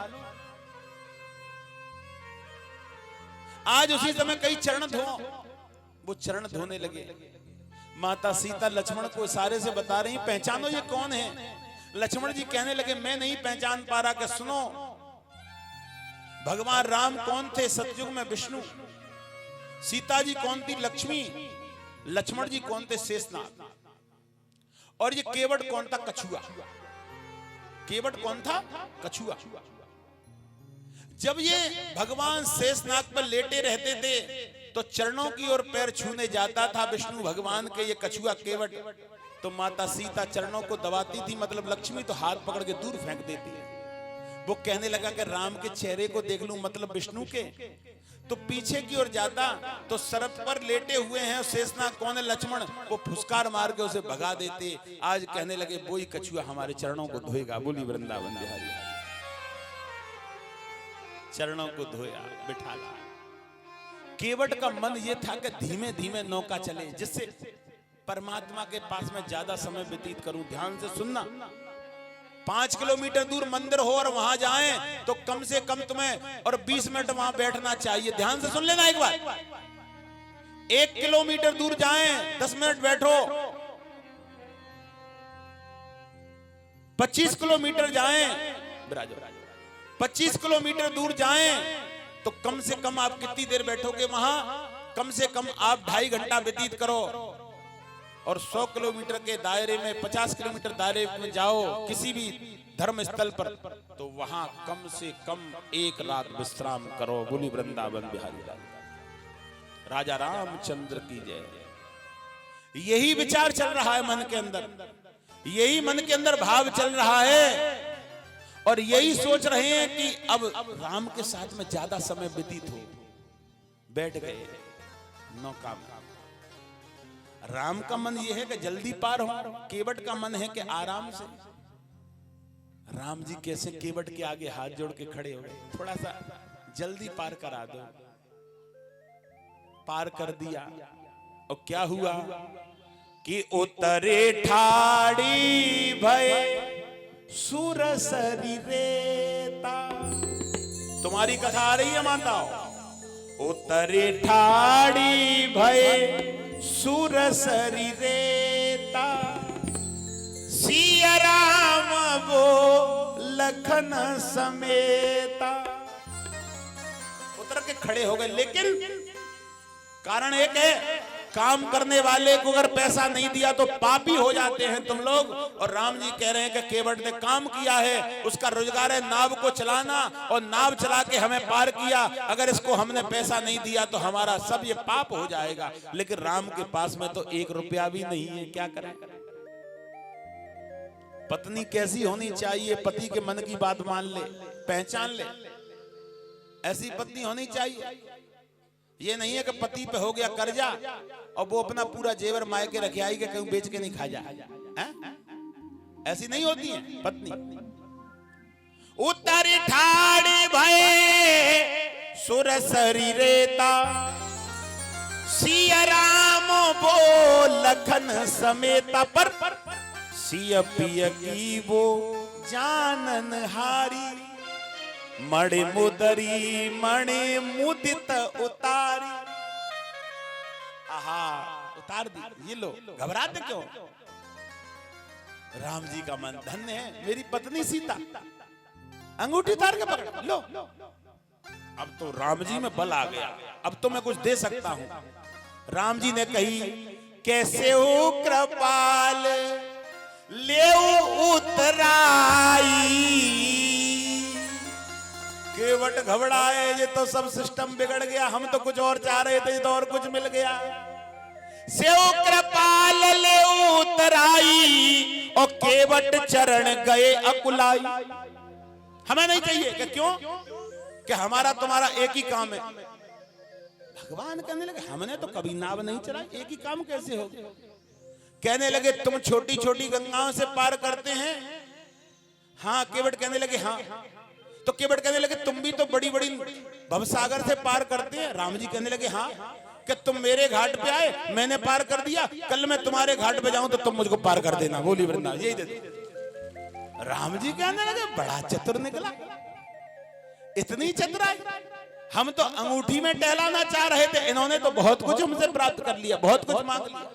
आज उसी समय कई चरण धो। वो चरण धोने लगे। माता सीता लक्ष्मण को इशारे से बता रही, पहचानो ये कौन है? लक्ष्मण जी कहने लगे, मैं नहीं पहचान पा रहा। कि सुनो, भगवान राम कौन थे? सतयुग में विष्णु। सीता जी कौन थी? लक्ष्मी। लक्ष्मण जी कौन थे? शेषनाग। और ये केवट कौन था? कछुआ। केवट कौन था? कछुआ। जब ये भगवान शेषनाग पर लेटे रहते थे तो चरणों की ओर पैर छूने जाता था विष्णु भगवान के ये कछुआ केवट, तो माता सीता चरणों को दबाती थी, मतलब लक्ष्मी तो हाथ पकड़ के दूर फेंक देती है। वो कहने लगा कि राम के चेहरे को देख लूं, मतलब विष्णु के। तो पीछे की ओर जाता तो सरप पर लेटे हुए हैं शेषनाग, कौन है? लक्ष्मण। वो फुसकार मार के उसे भगा देते। आज कहने लगे, वो ही कछुआ हमारे चरणों को धोएगा। बोली वृंदावन बिहारी। चरणों को धोया, बिठा ला। केवट का मन यह था कि धीमे धीमे नौका चले, जिससे परमात्मा के पास में ज्यादा समय व्यतीत करूं। ध्यान से सुनना। 5 किलोमीटर दूर मंदिर हो और वहां जाएं तो कम से कम तुम्हें और 20 मिनट वहां बैठना चाहिए। ध्यान से सुन लेना एक बार। 1 किलोमीटर दूर जाएं, 10 मिनट बैठो। 25 किलोमीटर जाएं, 25 किलोमीटर दूर जाएं तो कम से कम आप कितनी देर बैठोगे वहां? कम से कम आप 2.5 घंटा व्यतीत करो। और 100 किलोमीटर के दायरे में, 50 किलोमीटर दायरे में जाओ किसी भी धर्म स्थल पर, तो वहां कम से कम 1 रात विश्राम करो। बोली वृंदावन बिहारी लाल। राजा रामचंद्र की जय। यही विचार चल रहा है मन के अंदर, यही मन के अंदर भाव चल रहा है, और यही सोच रहे हैं कि अब राम के साथ में ज्यादा समय व्यतीत हो। बैठ गए नौका में। राम का मन यह है कि जल्दी पार हो, केवट का मन है कि आराम से। राम जी कैसे केवट के आगे हाथ जोड़ के खड़े हो गए, थोड़ा सा जल्दी पार करा दो। पार कर दिया। और क्या हुआ कि उतरे ठाड़ी भय सुरसरी रेता। तुम्हारी कथा आ रही है माता? उतरे ठाड़ी भय सुरसरी रेता। लखन समेता। उतर के खड़े हो गए, लेकिन कारण एक है, काम करने वाले को अगर पैसा नहीं दिया तो पापी हो जाते हैं तुम लोग। और राम जी कह रहे हैं कि केवट ने काम किया है, उसका रोजगार है नाव को चलाना, और नाव चला के हमें पार किया। अगर इसको हमने पैसा नहीं दिया तो हमारा सब ये पाप हो जाएगा। लेकिन राम के पास में तो 1 रुपया भी नहीं है, क्या करें। पत्नी कैसी होनी चाहिए, पति के मन की बात मान ले, पहचान ले, ऐसी पत्नी होनी चाहिए। ये नहीं है कि पति पे हो गया कर्जा और वो अपना पूरा जेवर मायके रखे आई कि कहीं बेच के नहीं खा जाए, ऐसी नहीं होती है पत्नी। उतरी ठाड़ी भय सुर शरीरेता, सिया राम बो लखन समेता। पर सिया पिया की वो जानन हारी, मणि मुदरी मणि मुदित उतारी। आहा, उतार दी। ये लो, घबराते क्यों। राम जी का मन धन्य है, मेरी पत्नी सीता अंगूठी उतार के पकड़ लो। अब तो राम जी में बल आ गया, अब तो मैं कुछ दे सकता हूं। राम जी ने कही, कैसे हो कृपाल ले उतराई। केवट घबराए, ये तो सब सिस्टम बिगड़ गया, हम तो कुछ और चाह रहे थे, ये तो और कुछ मिल गया। सेव कृपाल ले उतराई, और केवट चरण गए अकुलाई। हमें नहीं चाहिए कि क्यों, कि हमारा तुम्हारा एक ही काम है। भगवान कहने लगे, हमने तो कभी नाव नहीं चलाई, एक ही काम कैसे हो। कहने लगे, तुम छोटी छोटी गंगाओं से पार करते हैं। हाँ, केवट कहने लगे हाँ। तो केवट कहने लगे, तुम भी तो बड़ी बड़ी भवसागर से पार करते हैं। राम जी कहने लगे, हाँ। कि तुम मेरे घाट पे आए, मैंने पार कर दिया, कल मैं तुम्हारे घाट पे जाऊं तो तुम मुझको पार कर देना। बोली वृंदावन, यही दे। राम जी कहने लगे, बड़ा चतुर निकला, इतनी चतुराई। हम तो अंगूठी में टहलाना चाह रहे थे, इन्होंने तो बहुत कुछ हमसे प्राप्त कर लिया, बहुत कुछ मांग लिया।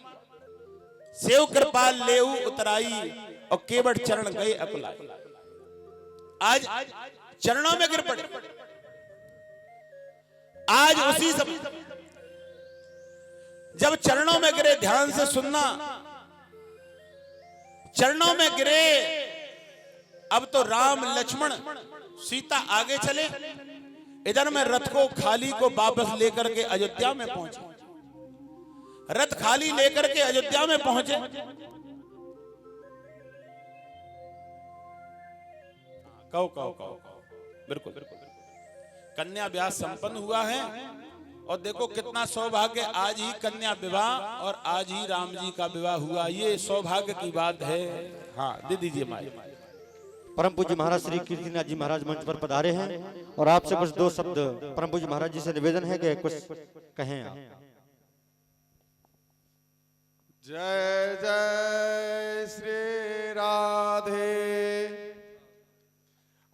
सेव कृपाल लेऊ उतराई, और केवट चरण गए अकुलाई। आज चरणों में गिर पड़े। आज उसी समय जब चरणों में गिरे, ध्यान से सुनना, चरणों में गिरे। अब तो राम लक्ष्मण सीता आगे चले, इधर में रथ को खाली को वापस लेकर के अयोध्या में पहुंचे। रथ खाली लेकर के अयोध्या में पहुंचे। कहो कहो कहो, बिल्कुल बिल्कुल। कन्या ब्याह संपन्न हुआ है, और देखो कितना सौभाग्य, आज ही कन्या विवाह और आज ही राम जी का विवाह हुआ, ये सौभाग्य की बात है। हाँ, दे दीजिए माई। परम पूज्य महाराज श्री कीर्तिनाथ जी महाराज मंच पर पधारे हैं, और आपसे कुछ 2 शब्द परम पूज्य महाराज जी से निवेदन है कि कुछ कहें आप। जय जय श्री राधे।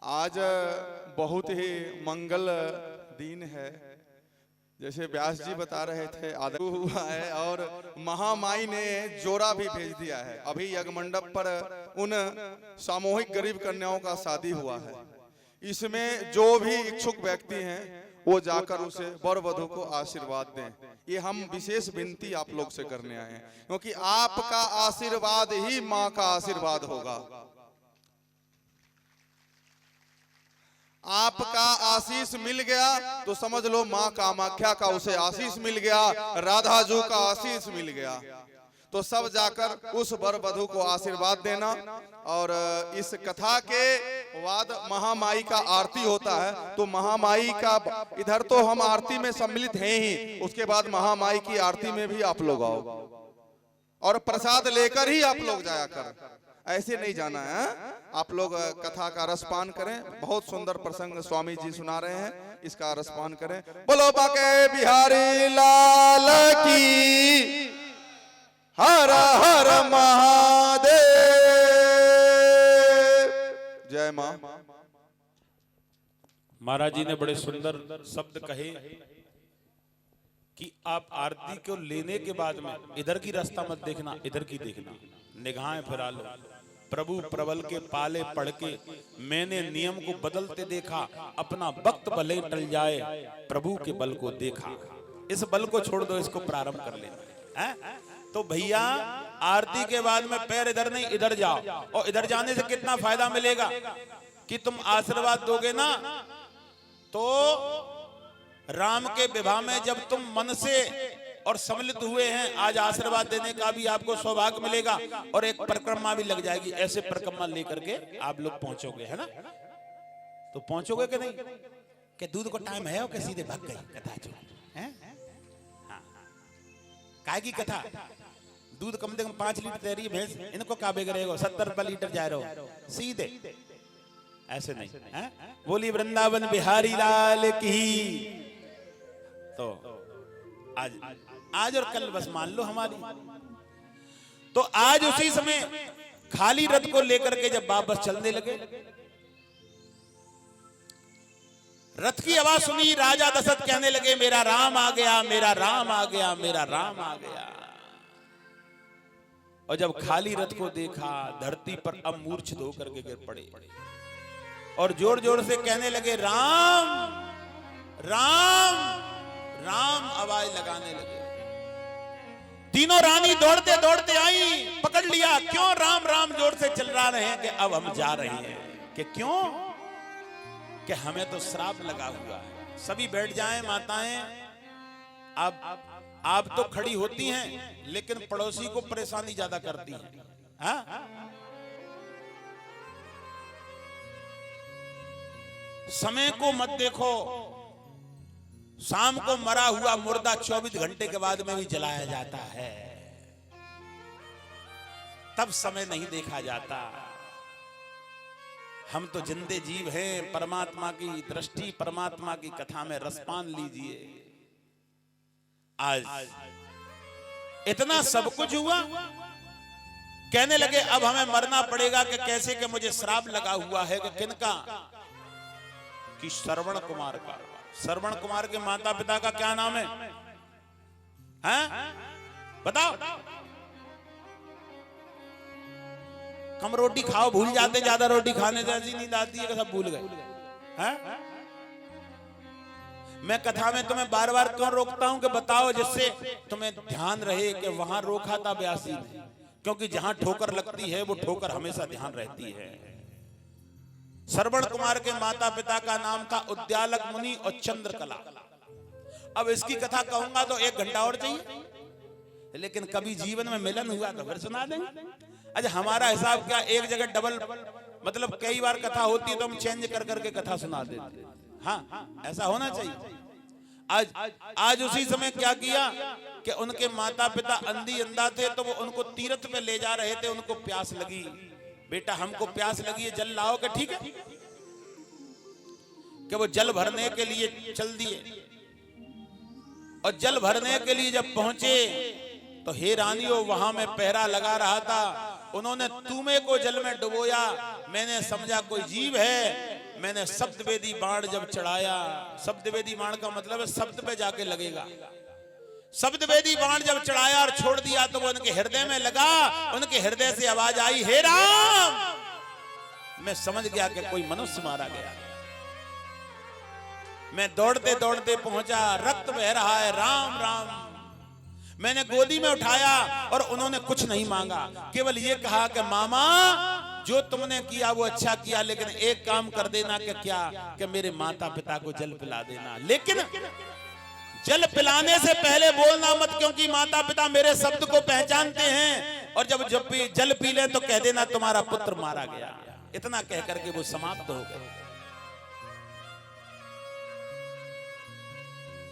आज बहुत ही मंगल दिन है, जैसे व्यास जी बता रहे थे, आदर हुआ है और महामाई ने जोड़ा भी भेज दिया है। अभी यज्ञ मंडप पर उन सामूहिक गरीब कन्याओं का शादी हुआ है। इसमें जो भी इच्छुक व्यक्ति हैं वो जाकर उसे वर वधू को आशीर्वाद दें। ये हम विशेष विनती आप लोग से करने आए हैं, क्योंकि आपका आशीर्वाद ही माँ का आशीर्वाद होगा। आपका आशीष मिल गया तो समझ लो माँ कामाख्या का उसे आशीष मिल गया, राधा जू का आशीष मिल गया। तो सब जाकर उस वर वधू को आशीर्वाद देना। और इस कथा के बाद महामाई का आरती होता है, तो महामाई का इधर तो हम आरती में सम्मिलित हैं ही, उसके बाद महामाई की आरती में भी आप लोग आओ और प्रसाद लेकर ही आप लोग जाया कर, ऐसे नहीं जाना है। आप लोग कथा का रसपान करें। बहुत सुंदर प्रसंग स्वामी जी सुना रहे हैं, इसका रसपान करें। बोलो बाके बिहारी लाल की, हर हर महादेव। जय मां। महाराज जी ने बड़े सुंदर शब्द कहे कि आप आरती को लेने के बाद में इधर की रास्ता मत देखना, इधर की देखना, निगाहें फिरा लो। प्रभु प्रबल के पाले पढ़ के मैंने नियम को बदलते देखा, अपना वक्त भले टल जाए प्रभु के बल को देखा। इस बल को छोड़ दो, इसको प्रारंभ कर लेना है। तो भैया आरती के बाद में पैर इधर नहीं इधर जाओ, और इधर जाने से कितना फायदा मिलेगा कि तुम आशीर्वाद दोगे ना, तो राम के विवाह में जब तुम मन से और सम्मिलित हुए हैं, आज आशीर्वाद देने का भी आपको सौभाग्य मिलेगा और एक परिक्रमा भी लग जाएगी। ऐसे परिक्रमा लेकर के आप लोग पहुंचोगे, है ना? तो पहुंचोगे कि नहीं? कि दूध को टाइम है और सीधे भाग गई कथा जो है। काय की कथा? दूध कम से कम 5 लीटर दे रही है भैंस, इनको का बेगरेगा 70 रुपए लीटर जा रहे हो सीधे, ऐसे नहीं है? बोली वृंदावन बिहारी लाल की। तो आज और कल बस मान लो हमारी। तो आज उसी समय खाली रथ को लेकर के जब वापस चलने लगे, रथ की आवाज सुनी, राजा दशरथ कहने लगे मेरा राम आ गया, मेरा राम आ गया, मेरा राम आ गया। और जब खाली रथ को देखा, धरती पर अब मूर्छित होकर के गिर पड़े और जोर जोर से कहने लगे राम राम राम आवाज लगाने लगे। तीनों रानी दौड़ते दौड़ते आई, पकड़ लिया, क्यों राम राम जोर से चिल्ला रहे हैं कि अब हम जा रहे हैं। कि क्यों? कि हमें तो श्राप लगा हुआ है। सभी बैठ जाएं माताएं। आप तो खड़ी होती हैं, लेकिन पड़ोसी को परेशानी ज्यादा करती हैं। हाँ? समय को मत देखो, शाम को मरा हुआ मुर्दा 24 घंटे के बाद में भी जलाया जाता है, तब समय नहीं देखा जाता। हम तो जिंदे जीव हैं, परमात्मा की दृष्टि, परमात्मा की कथा में रसपान लीजिए। आज इतना सब कुछ हुआ, कहने लगे अब हमें मरना पड़ेगा। कि कैसे? कि मुझे श्राप लगा हुआ है। कि किनका? कि श्रवण कुमार का। श्रवण कुमार के माता पिता का क्या नाम है? हैं? बताओ। कम रोटी खाओ भूल जाते, ज्यादा रोटी खाने से ऐसी नींद आती है कि सब भूल गए। हैं? मैं कथा में तुम्हें बार बार क्यों रोकता हूं? कि बताओ, जिससे तुम्हें ध्यान रहे कि वहां रोका था व्यासी ने, क्योंकि जहां ठोकर लगती है वो ठोकर हमेशा ध्यान रहती है। श्रवण कुमार के माता पिता का नाम था उद्यालक मुनि और चंद्रकला। अब इसकी कथा कहूंगा तो 1 घंटा और चाहिए, लेकिन कभी जीवन में मिलन हुआ तो फिर सुना देंगे। अच्छा, हमारा हिसाब क्या, एक जगह डबल, मतलब कई बार कथा होती है तो हम चेंज कर करके कथा सुना देते। हाँ, ऐसा होना चाहिए। आज उसी समय क्या किया कि उनके माता पिता अंधी अंधा थे, तो वो उनको तीर्थ पे ले जा रहे थे। उनको प्यास लगी, बेटा हमको प्यास लगी है, जल लाओ। के ठीक है। कि वो जल भरने के लिए चल दिए, और जल भरने के लिए जब पहुंचे तो हे रानियों, वहां में पहरा लगा रहा था। उन्होंने तूमे को जल में डुबोया। मैंने समझा कोई जीव है। मैंने शब्दवेदी बाण जब चढ़ाया, शब्दवेदी बाण का मतलब है शब्द पे जाके लगेगा। शब्दवेदी बाण जब चढ़ाया और छोड़ दिया तो वो उनके हृदय में लगा। उनके हृदय से आवाज आई, हे राम। मैं समझ गया कि कोई मनुष्य मारा गया। मैं दौड़ते दौड़ते पहुंचा, रक्त बह रहा है, राम राम। मैंने गोदी में उठाया और उन्होंने कुछ नहीं मांगा, केवल ये कहा कि मामा जो तुमने किया वो अच्छा किया, लेकिन एक काम कर देना। कि क्या? कि मेरे माता पिता को जल पिला देना। लेकिन जल पिलाने से पहले बोलना मत, क्योंकि माता पिता मेरे शब्द को पहचानते हैं, और जब जल पी ले तो कह देना तुम्हारा पुत्र मारा गया। इतना कह करके वो समाप्त हो गए।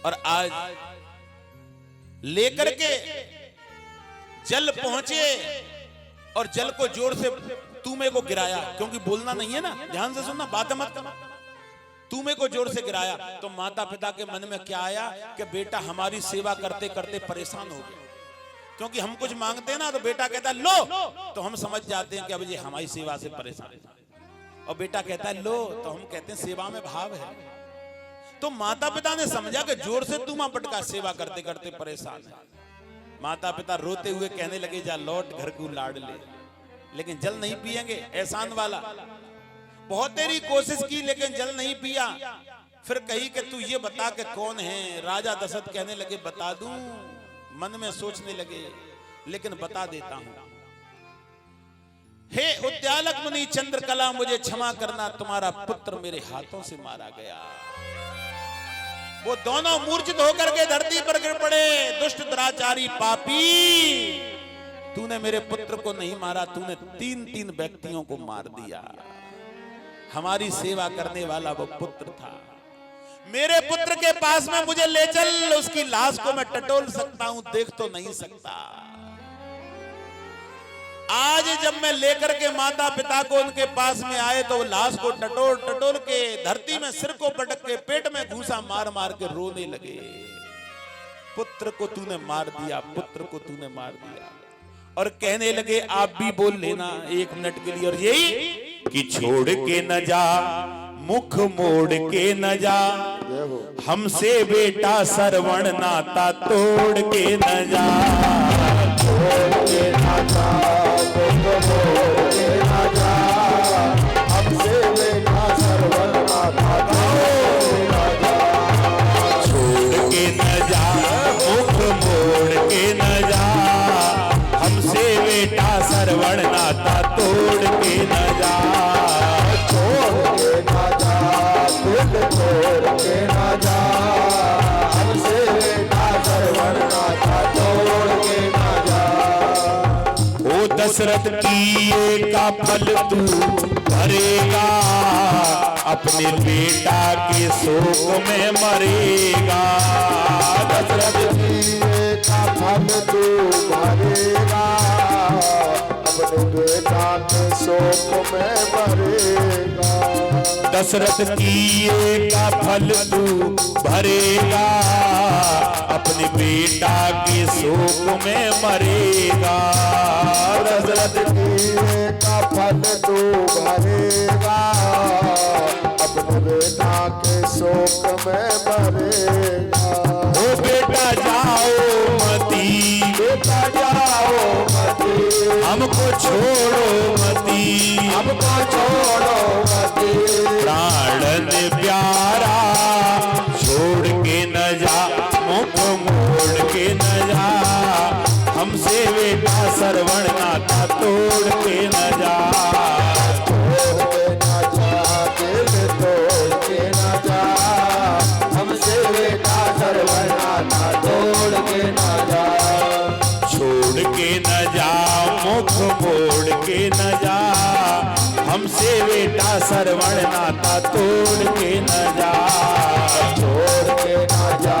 और आज लेकर के जल पहुंचे और जल को जोर से तूमे को गिराया, क्योंकि बोलना नहीं है ना, ध्यान से सुनना, बातें मत करना। तूमे को जोर से गिराया तो माता पिता के मन में क्या आया कि बेटा हमारी सेवा करते करते परेशान हो गया। क्योंकि हम कुछ मांगते ना तो बेटा कहता है लो, तो हम समझ जाते हैं कि अब ये हमारी सेवा से परेशान है, और बेटा कहता है लो, तो हम कहते हैं सेवा में भाव है। तो माता पिता ने समझा कि जोर से तूमा पटका, सेवा करते करते परेशान है। माता पिता रोते हुए कहने लगे जा लौट घर को लाड ले। लेकिन जल नहीं पिएंगे, एहसान वाला। बहुत तेरी कोशिश की लेकिन जल नहीं पिया। फिर कही कि तू ये बता के कौन है। राजा दशरथ कहने लगे बता दूं। मन में सोचने लगे लेकिन बता देता हूं। हे उद्यालक मुनि चंद्रकला, मुझे क्षमा करना, तुम्हारा पुत्र मेरे हाथों से मारा गया। वो दोनों मूर्छित होकर के धरती पर गिर पड़े। दुष्ट दुराचारी पापी, तूने मेरे पुत्र को नहीं मारा, तूने 3 व्यक्तियों को मार दिया। हमारी सेवा करने वाला वो पुत्र था। मेरे पुत्र के पास में मुझे ले चल, उसकी लाश को मैं टटोल सकता हूं, देख तो नहीं सकता। आज जब मैं लेकर के माता पिता को उनके पास में आए तो वो लाश को टटोल टटोल के धरती में सिर को पटक के पेट में घूसा मार मार के रोने लगे। पुत्र को तूने मार दिया, पुत्र को तूने मार दिया। और कहने लगे आप भी बोल लेना 1 मिनट के लिए, और यही कि छोड़ के न जा, मुख मोड़ के न जा, हमसे बेटा श्रवण नाता तोड़ के न जा। छोड़ के न जा, मुख मोड़ के न जा, हमसे बेटा श्रवण नाता तोड़ के न जा। छोड़ के न जा, मुख मोड़ के न जा, हमसे बेटा श्रवण नाता तोड़ के न जा। छोड़ के न जा, दिल तोड़ के न जा, हमसे बेटा श्रवण नाता तोड़ के न जा। ओ दशरथ किए का फल तू भरेगा, अपने बेटा के शोक में मरेगा। दशरथ किए का फल तू भरेगा, अपने बेटा के शोक में मरेगा। दशरथ किए का फल तू भरेगा, अपने बेटा के शोक में मरेगा। दशरथ किए का फल तू भरेगा, अपने बेटा के शोक में मरेगा। ओ बेटा जाओ मती, बेटा जाओ मती, हमको छोड़ो मती, हमको छोड़ो मती। प्राणन प्यारा छोड़ के न जा, मुख मोड़ के न जा, हमसे बेटा श्रवण नाता तोड़ के न जा। तोड़ के न जा, दिल तोड़ के न जा, हमसे बेटा श्रवण नाता तोड़ के न जा। छोड़ के न जा, मुख मोड़ के न जा, हमसे बेटा श्रवण नाता तोड़ के न जा। छोड़ के न जा,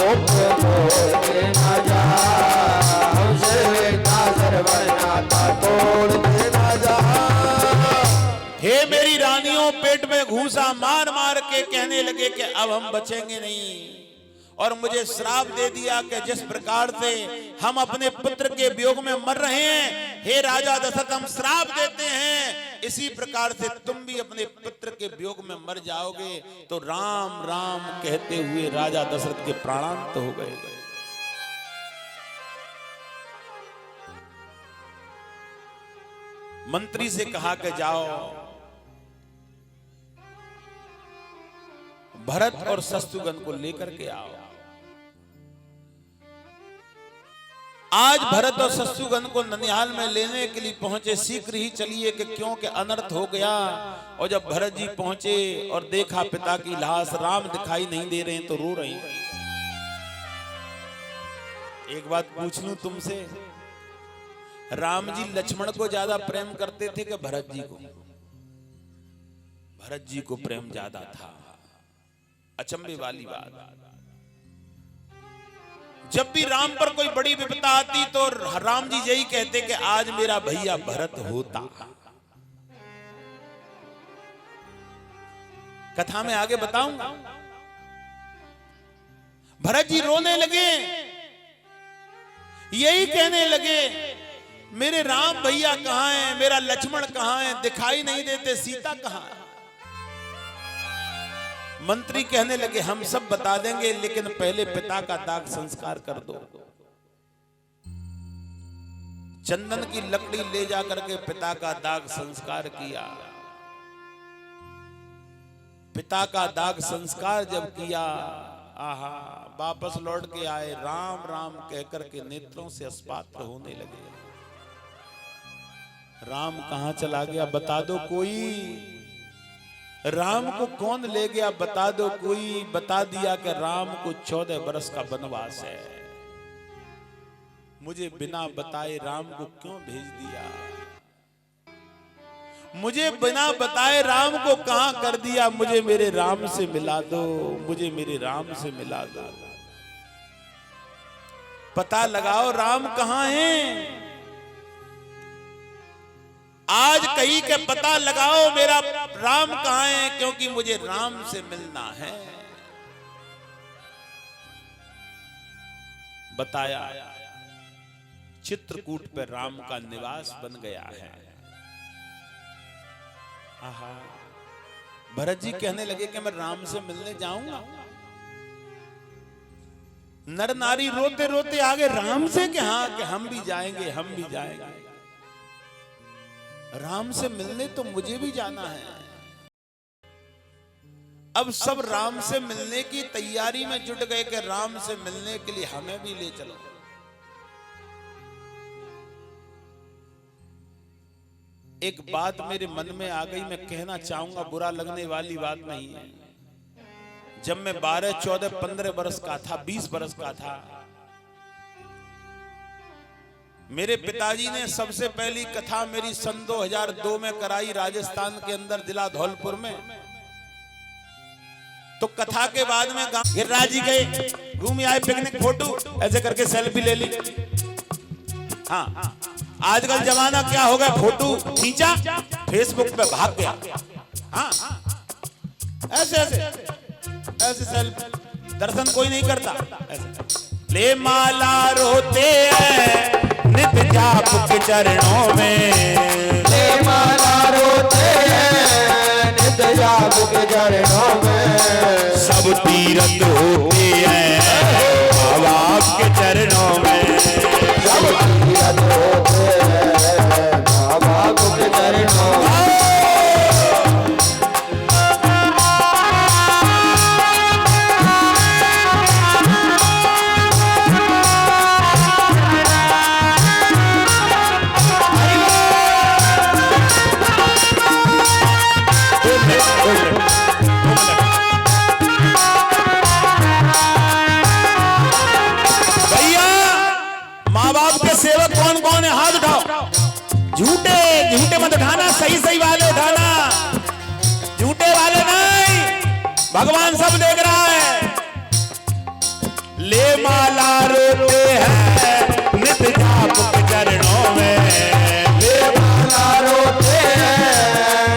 मुख मोड़ के न जा, हमसे बेटा श्रवण नाता तोड़ के न जा। हे मेरी रानियों, पेट में घूसा मार मार के कहने लगे कि अब हम बचेंगे नहीं। और मुझे श्राप दे दिया कि जिस प्रकार से हम अपने पुत्र के वियोग में मर रहे हैं, हे राजा दशरथ हम श्राप देते हैं, इसी प्रकार से तुम भी अपने पुत्र के वियोग में मर जाओगे। तो राम राम कहते हुए राजा दशरथ के प्राणांत हो गए। मंत्री से कहा कि जाओ भरत और शत्रुघ्न को लेकर के आओ। आज भरत और शत्रुघ्न को ननिहाल में लेने के लिए पहुंचे। शीघ्र ही चलिए कि क्योंकि अनर्थ हो गया। और जब भरत जी पहुंचे और देखा पिता की लाश, राम दिखाई नहीं दे रहे हैं तो रो रहे हैं। एक बात पूछ लूं तुमसे, राम जी लक्ष्मण को ज्यादा प्रेम करते थे कि भरत जी को? भरत जी को प्रेम ज्यादा था। अचंभे वाली बात, जब भी राम पर कोई बड़ी विपदा आती तो राम जी यही कहते कि आज मेरा भैया भरत होता। कथा में आगे बताऊंगा। भरत जी रोने लगे, यही कहने लगे मेरे राम भैया कहां हैं, मेरा लक्ष्मण कहां है, दिखाई नहीं देते, सीता कहां है। मंत्री कहने लगे हम सब बता देंगे, लेकिन पहले पिता का दाग संस्कार कर दो। चंदन की लकड़ी ले जाकर के पिता का दाग संस्कार किया। पिता का दाग संस्कार जब किया, आहा, वापस लौट के आए, राम राम कहकर के नेत्रों से अस्पात्र होने लगे। राम कहां चला गया बता दो कोई, राम को कौन ले गया बता दो कोई। बता दिया कि राम को 14 बरस का वनवास है। मुझे बिना बताए राम को क्यों भेज दिया, मुझे बिना बताए राम को कहां कर दिया। मुझे मेरे राम से मिला दो, मुझे मेरे राम से मिला दो। पता लगाओ राम कहां हैं। आज कहीं के पता लगाओ मेरा राम कहां है, क्योंकि मुझे राम से मिलना है। बताया, चित्रकूट पर राम का निवास बन गया है। आहा, भरत जी कहने लगे कि मैं राम से मिलने जाऊंगा। नर नारी रोते रोते आगे राम से कि हाँ कि हम भी जाएंगे, हम भी जाएंगे। राम से मिलने तो मुझे भी जाना है। अब सब राम से मिलने की तैयारी में जुट गए कि राम से मिलने के लिए हमें भी ले चलो। एक बात मेरे मन में आ गई, मैं कहना चाहूंगा, बुरा लगने वाली बात नहीं है। जब मैं 12, 14, 15 बरस का था, 20 बरस का था, मेरे पिताजी ने सबसे पहली कथा मेरी सन 2002 में कराई, राजस्थान के अंदर जिला धौलपुर में। तो कथा के बाद में गिरिराज जी गए, घूम आए, पिकनिक, फोटो ऐसे करके सेल्फी ले ली। हाँ, आजकल जमाना क्या हो गया, फोटो खींचा फेसबुक पे भाग गया। हाँ, ऐसे ऐसे ऐसे सेल्फी, दर्शन कोई नहीं करता। ऐसे ले माला रोते हैं नित जाप के चरणों में, ले माला रोते हैं नित जाप के चरणों में। सब तीरथ होते हैं बाबा के चरणों में, सब तीरथ होते हैं बाबा के चरणों में। सेवक कौन कौन है, हाथ उठाओ। झूठे झूठे मत उठाना, सही सही वाले उठाना, झूठे वाले नहीं। भगवान सब देख रहा है। ले माला रोते हैं नित जाप के चरणों में, ले माला रोते हैं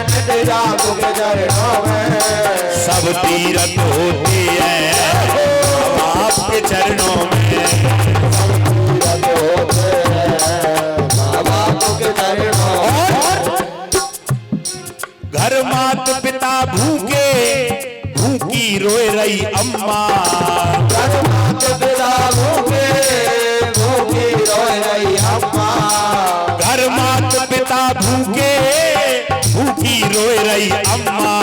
नित जाप के चरणों में। सब तीरथ होते हैं आपके चरणों में। घर मात पिता भूखे, भूखी रोए रही अम्मा। घर मात पिता भूखे, भूखी रोए रही अम्मा। घर मात पिता भूखे, भूखी रोए रही अम्मा।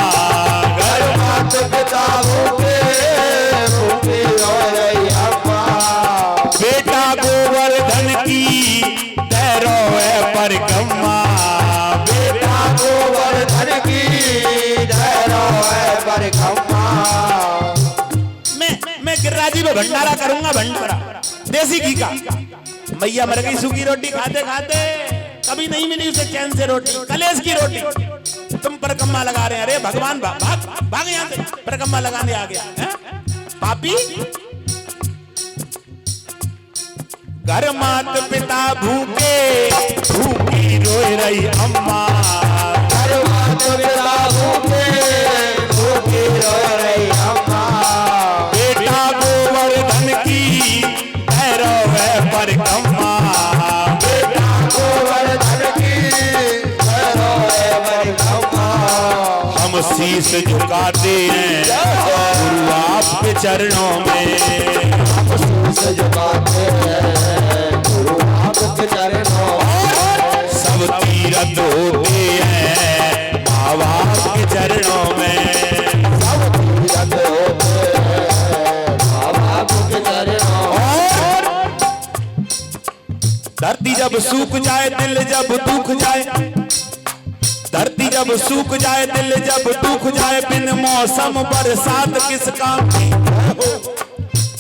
घर मात पिता भूखे, भूखी रोए रही अम्मा। बेटा गोवर्धन की तैरो है परिक्रमा, बेटा गोवर्धन की तैरो है परिक्रमा। मैं गिरिराज जी में भंडारा करूंगा, भंडारा देसी घी का। मैया मर गई सूखी रोटी खाते खाते, कभी नहीं मिली उसे चैन से रोटी, कलेश की रोटी। तुम परिक्रमा लगा रहे हैं, अरे भगवान भाग भाग यहां से, परिक्रमा लगाने आ गया है पापी। घर मात पिता भूखे, भूखी रोए रही अम्मा। घर मात पिता भूखे, भूखी रोए रही अम्मा। बेटा गोवर्धन की भैरव है परिक्रमा, बेटा गोवर्धन की भैरव है परिक्रमा। हम शीश झुकाते हैं गुरु आपके चरणों में। शीश झुकाते हैं गुरु आपके के चरणों सब तीरथ होते हैं माँ बाप के चरणों में। सब तीरथ होते हैं माँ बाप के चरणों और धरती जब सूख जाए दिल जब दुख जाए, धरती जब सूख जाए दिल जब दुख जाए, बिन मौसम बरसात किस काम की।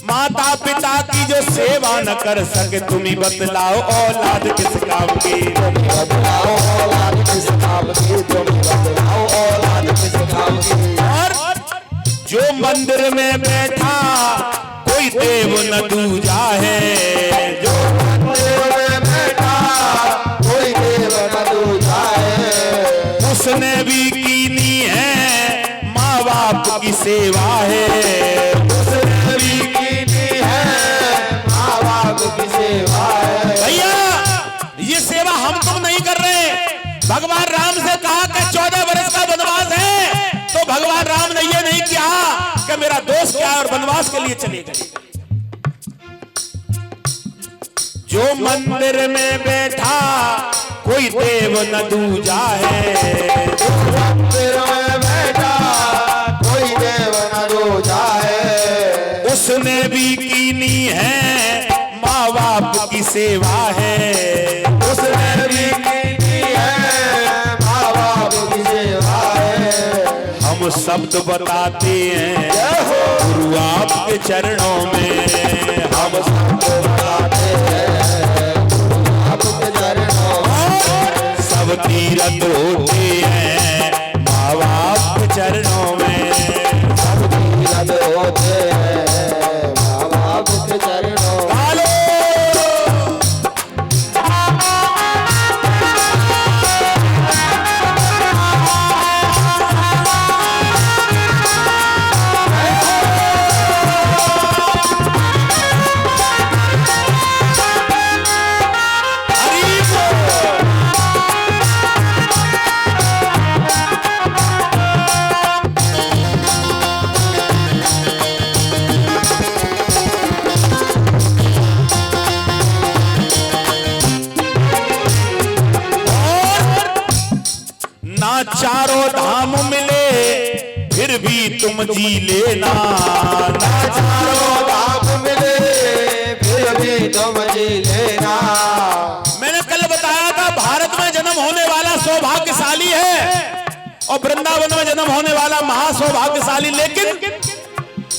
माता पिता की जो सेवा न कर सके, तुम ही बतलाओ औलाद किस काम की। बतलाओ औलाद किस काम की, तुम बतलाओ औलाद किस काम की। और जो मंदिर में बैठा कोई देव न दूजा है, जो मंदिर में बैठा कोई देव न दूजा है, उसने भी कीनी है माँ बाप की सेवा है। उसने भी कीनी है माँ बाप की सेवा है। भैया ये सेवा हम तुम नहीं कर रहे। भगवान राम से कहा कि 14 वर्ष का वनवास है, तो भगवान राम ने ये नहीं किया कि मेरा दोस्त क्या है और वनवास के लिए चले गए। जो मंदिर में बैठा कोई देव न दूजा है, मंदिर में बैठा कोई देव न दूजा है, उसने भी कीनी है माँ बाप की सेवा है। उसने भी कीनी है माँ बाप की सेवा है। हम शब्द बताते हैं गुरु आपके चरणों में, हम सबको बताते हैं आपके चरणों में। सब तीरथ होते हैं माँ बाप के चरणों में। सब तीरथ होते हैं माँ बाप के चरणों में। कालो ना चारों धाम मिले फिर भी तुम जी लेना, ना चारों धाम मिले फिर भी तुम जी लेना। मैंने कल बताया था भारत में जन्म होने वाला सौभाग्यशाली है और वृंदावन में जन्म होने वाला महासौभाग्यशाली। लेकिन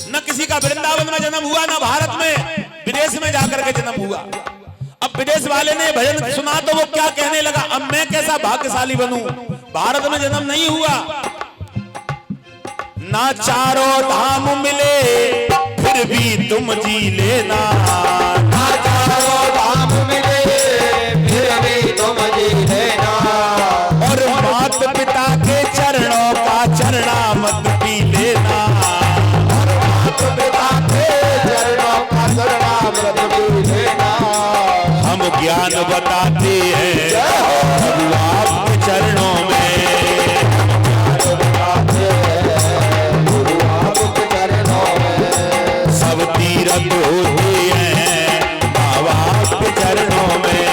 न किसी का वृंदावन में जन्म हुआ न भारत में, विदेश में जाकर के जन्म हुआ। अब विदेश वाले ने भजन सुना तो वो क्या कहने लगा, अब मैं कैसा भाग्यशाली बनूं, भारत में जन्म नहीं हुआ। ना चारों धाम मिले फिर भी तुम जी लेना, ना चारों धाम मिले फिर भी तुम जी लेना। और मात पिता के चरणों का चरणामृत पी लेना, मात पिता के चरणों का चरणामृत पी लेना। हम ज्ञान बताते हैं गुरु आपके चरणों में। बताते हैं गुरु आपके चरणों में। सब तीरथ होते हैं माँ बाप के चरणों में।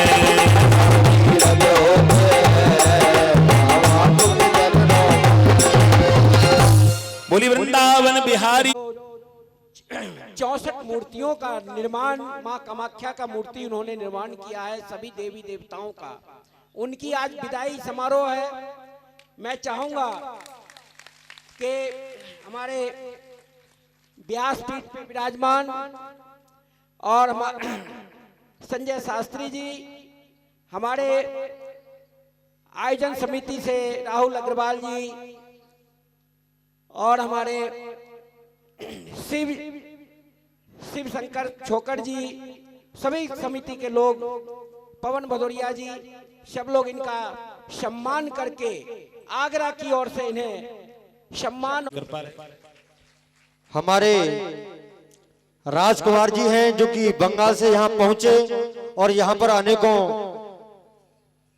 तीरथ होते हैं माँ बाप के चरणों में। बोली वृंदावन बिहारी। 64 मूर्तियों का निर्माण, मां कामाख्या का मूर्ति उन्होंने निर्माण किया है, सभी देवी देवताओं का। उनकी आज विदाई समारोह है। मैं चाहूंगा कि हमारे व्यासपीठ पे विराजमान और संजय शास्त्री जी, हमारे आयोजन समिति से राहुल अग्रवाल जी और हमारे शिव शंकर छोकर जी, सभी समिति के लोग, पवन भदौरिया जी, सब लोग इनका सम्मान करके आगरा की ओर से इन्हें सम्मान। हमारे राजकुमार जी हैं जो कि बंगाल से यहाँ पहुंचे और यहाँ पर अनेकों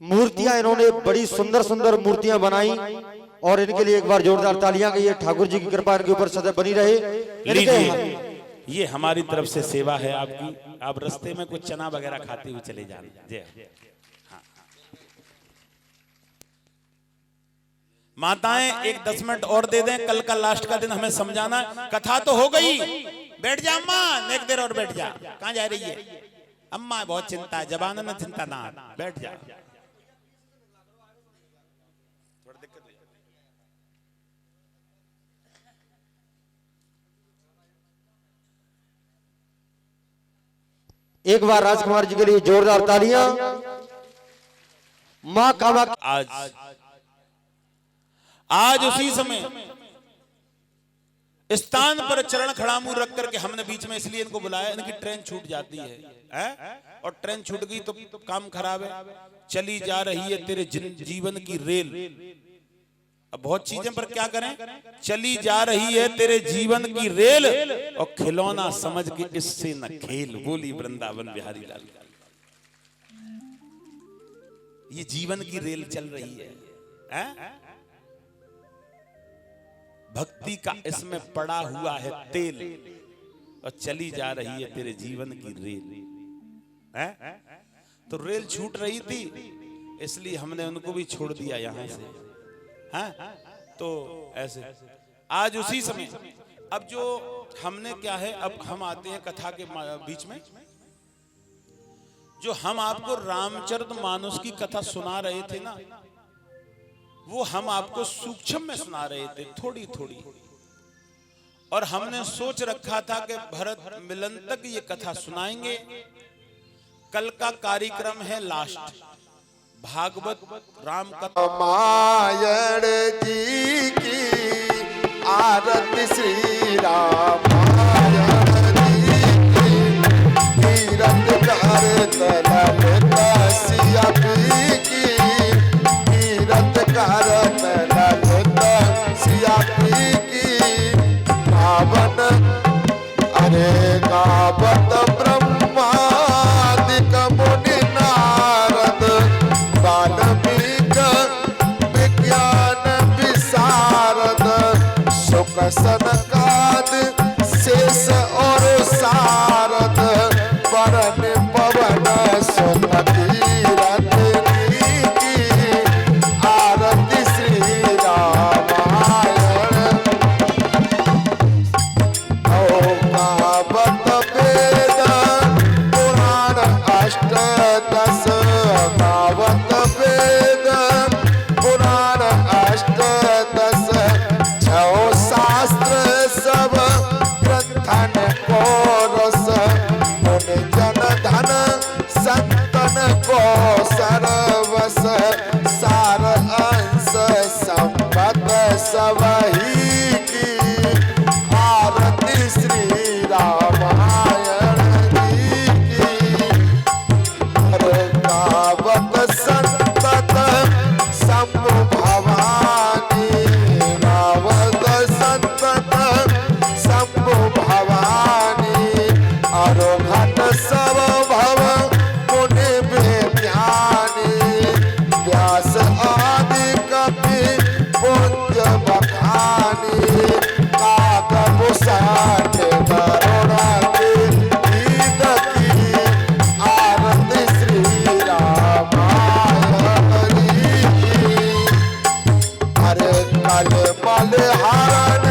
मूर्तियां, इन्होंने बड़ी सुंदर सुंदर मूर्तियां बनाई और इनके लिए एक बार जोरदार तालियां। गई ठाकुर जी की कृपा इनके ऊपर सदैव बनी रहे। ये हमारी तरफ से सेवा है आपकी। आप रास्ते में कुछ चना वगैरह खाते हुए चले जाना। जय हाँ। माताएं एक 10 मिनट और दे दें, कल का लास्ट का दिन हमें समझाना है। कथा तो हो गई, बैठ जा अम्मा, एक देर और बैठ जा। कहां जा रही है अम्मा? बहुत चिंता है, जबान में चिंता ना, बैठ जा। एक बार राजकुमार जी के लिए जोरदार तालियां। मां कामाख्या आज उसी समय स्थान पर चरण खड़ामूर रख करके हमने बीच में इसलिए इनको बुलाया, इनकी ट्रेन छूट जाती है और ट्रेन छूट गई तो काम खराब है। चली जा रही है तेरे जीवन की रेल। अब बहुत चीजें पर क्या करें, चली जा रही है तेरे जीवन की रेल और खिलौना समझ के इससे न खेल। बोली वृंदावन बिहारी लाल। ये जीवन की रेल चल रही है, भक्ति का इसमें पड़ा हुआ है तेल और चली जा रही है तेरे जीवन की रेल। तो रेल छूट रही थी इसलिए हमने उनको भी छोड़ दिया यहां से। तो ऐसे आज उसी समय अब जो हमने क्या है, अब हम आते हैं कथा के बीच में। जो हम आपको रामचरितमानस की कथा सुना रहे थे ना, वो हम आपको सूक्ष्म में सुना रहे थे, थोड़ी थोड़ी। और हमने सोच रखा था कि भरत मिलन तक ये कथा सुनाएंगे। कल का कार्यक्रम है लास्ट, भागवत राम कथा। रामायण जी की आरती श्री रामायण जी की, तीरथ करत ललिता सिया पी की, तीरथ करत ललिता सिया पी की। गावन अरे गावत ब्रह्मादिक मुनि नारद, वाल्मीकि विज्ञान विशारद, सुख सनकादि शेष और सारद, वरन पवन सुत तीरथ की, आरती श्री रामायण। गावत वेद पुराण अष्टदश, गावत वेद पुराण अष्टदश, छो शास्त्र सब ग्रंथन को रस, मुनि जन धन संतन को सर्वस, सार अंश संपत सबही की, आरती श्री रामायण जी की। गावत संतत शंभु भवानी, गावत संतत शंभु भवानी, अरोघट सब भव मुनि विज्ञानी, व्यास आदि कपि पूज्य बखानी, काकभूषण गरुड़ गीत की, आरती श्री रामायण जी। अरे कल मलहारन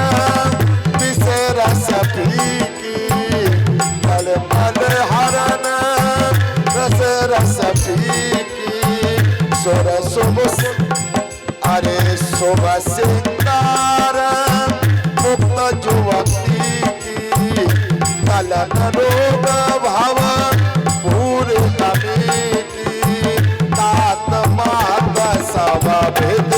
विषय रस पीकी, कल मलहारन रस पीकी, सुर शुभ अरे शुभ सिंगार मुक्त युवती की, कलन रोग भव भूर कमी की, तात मात सब विद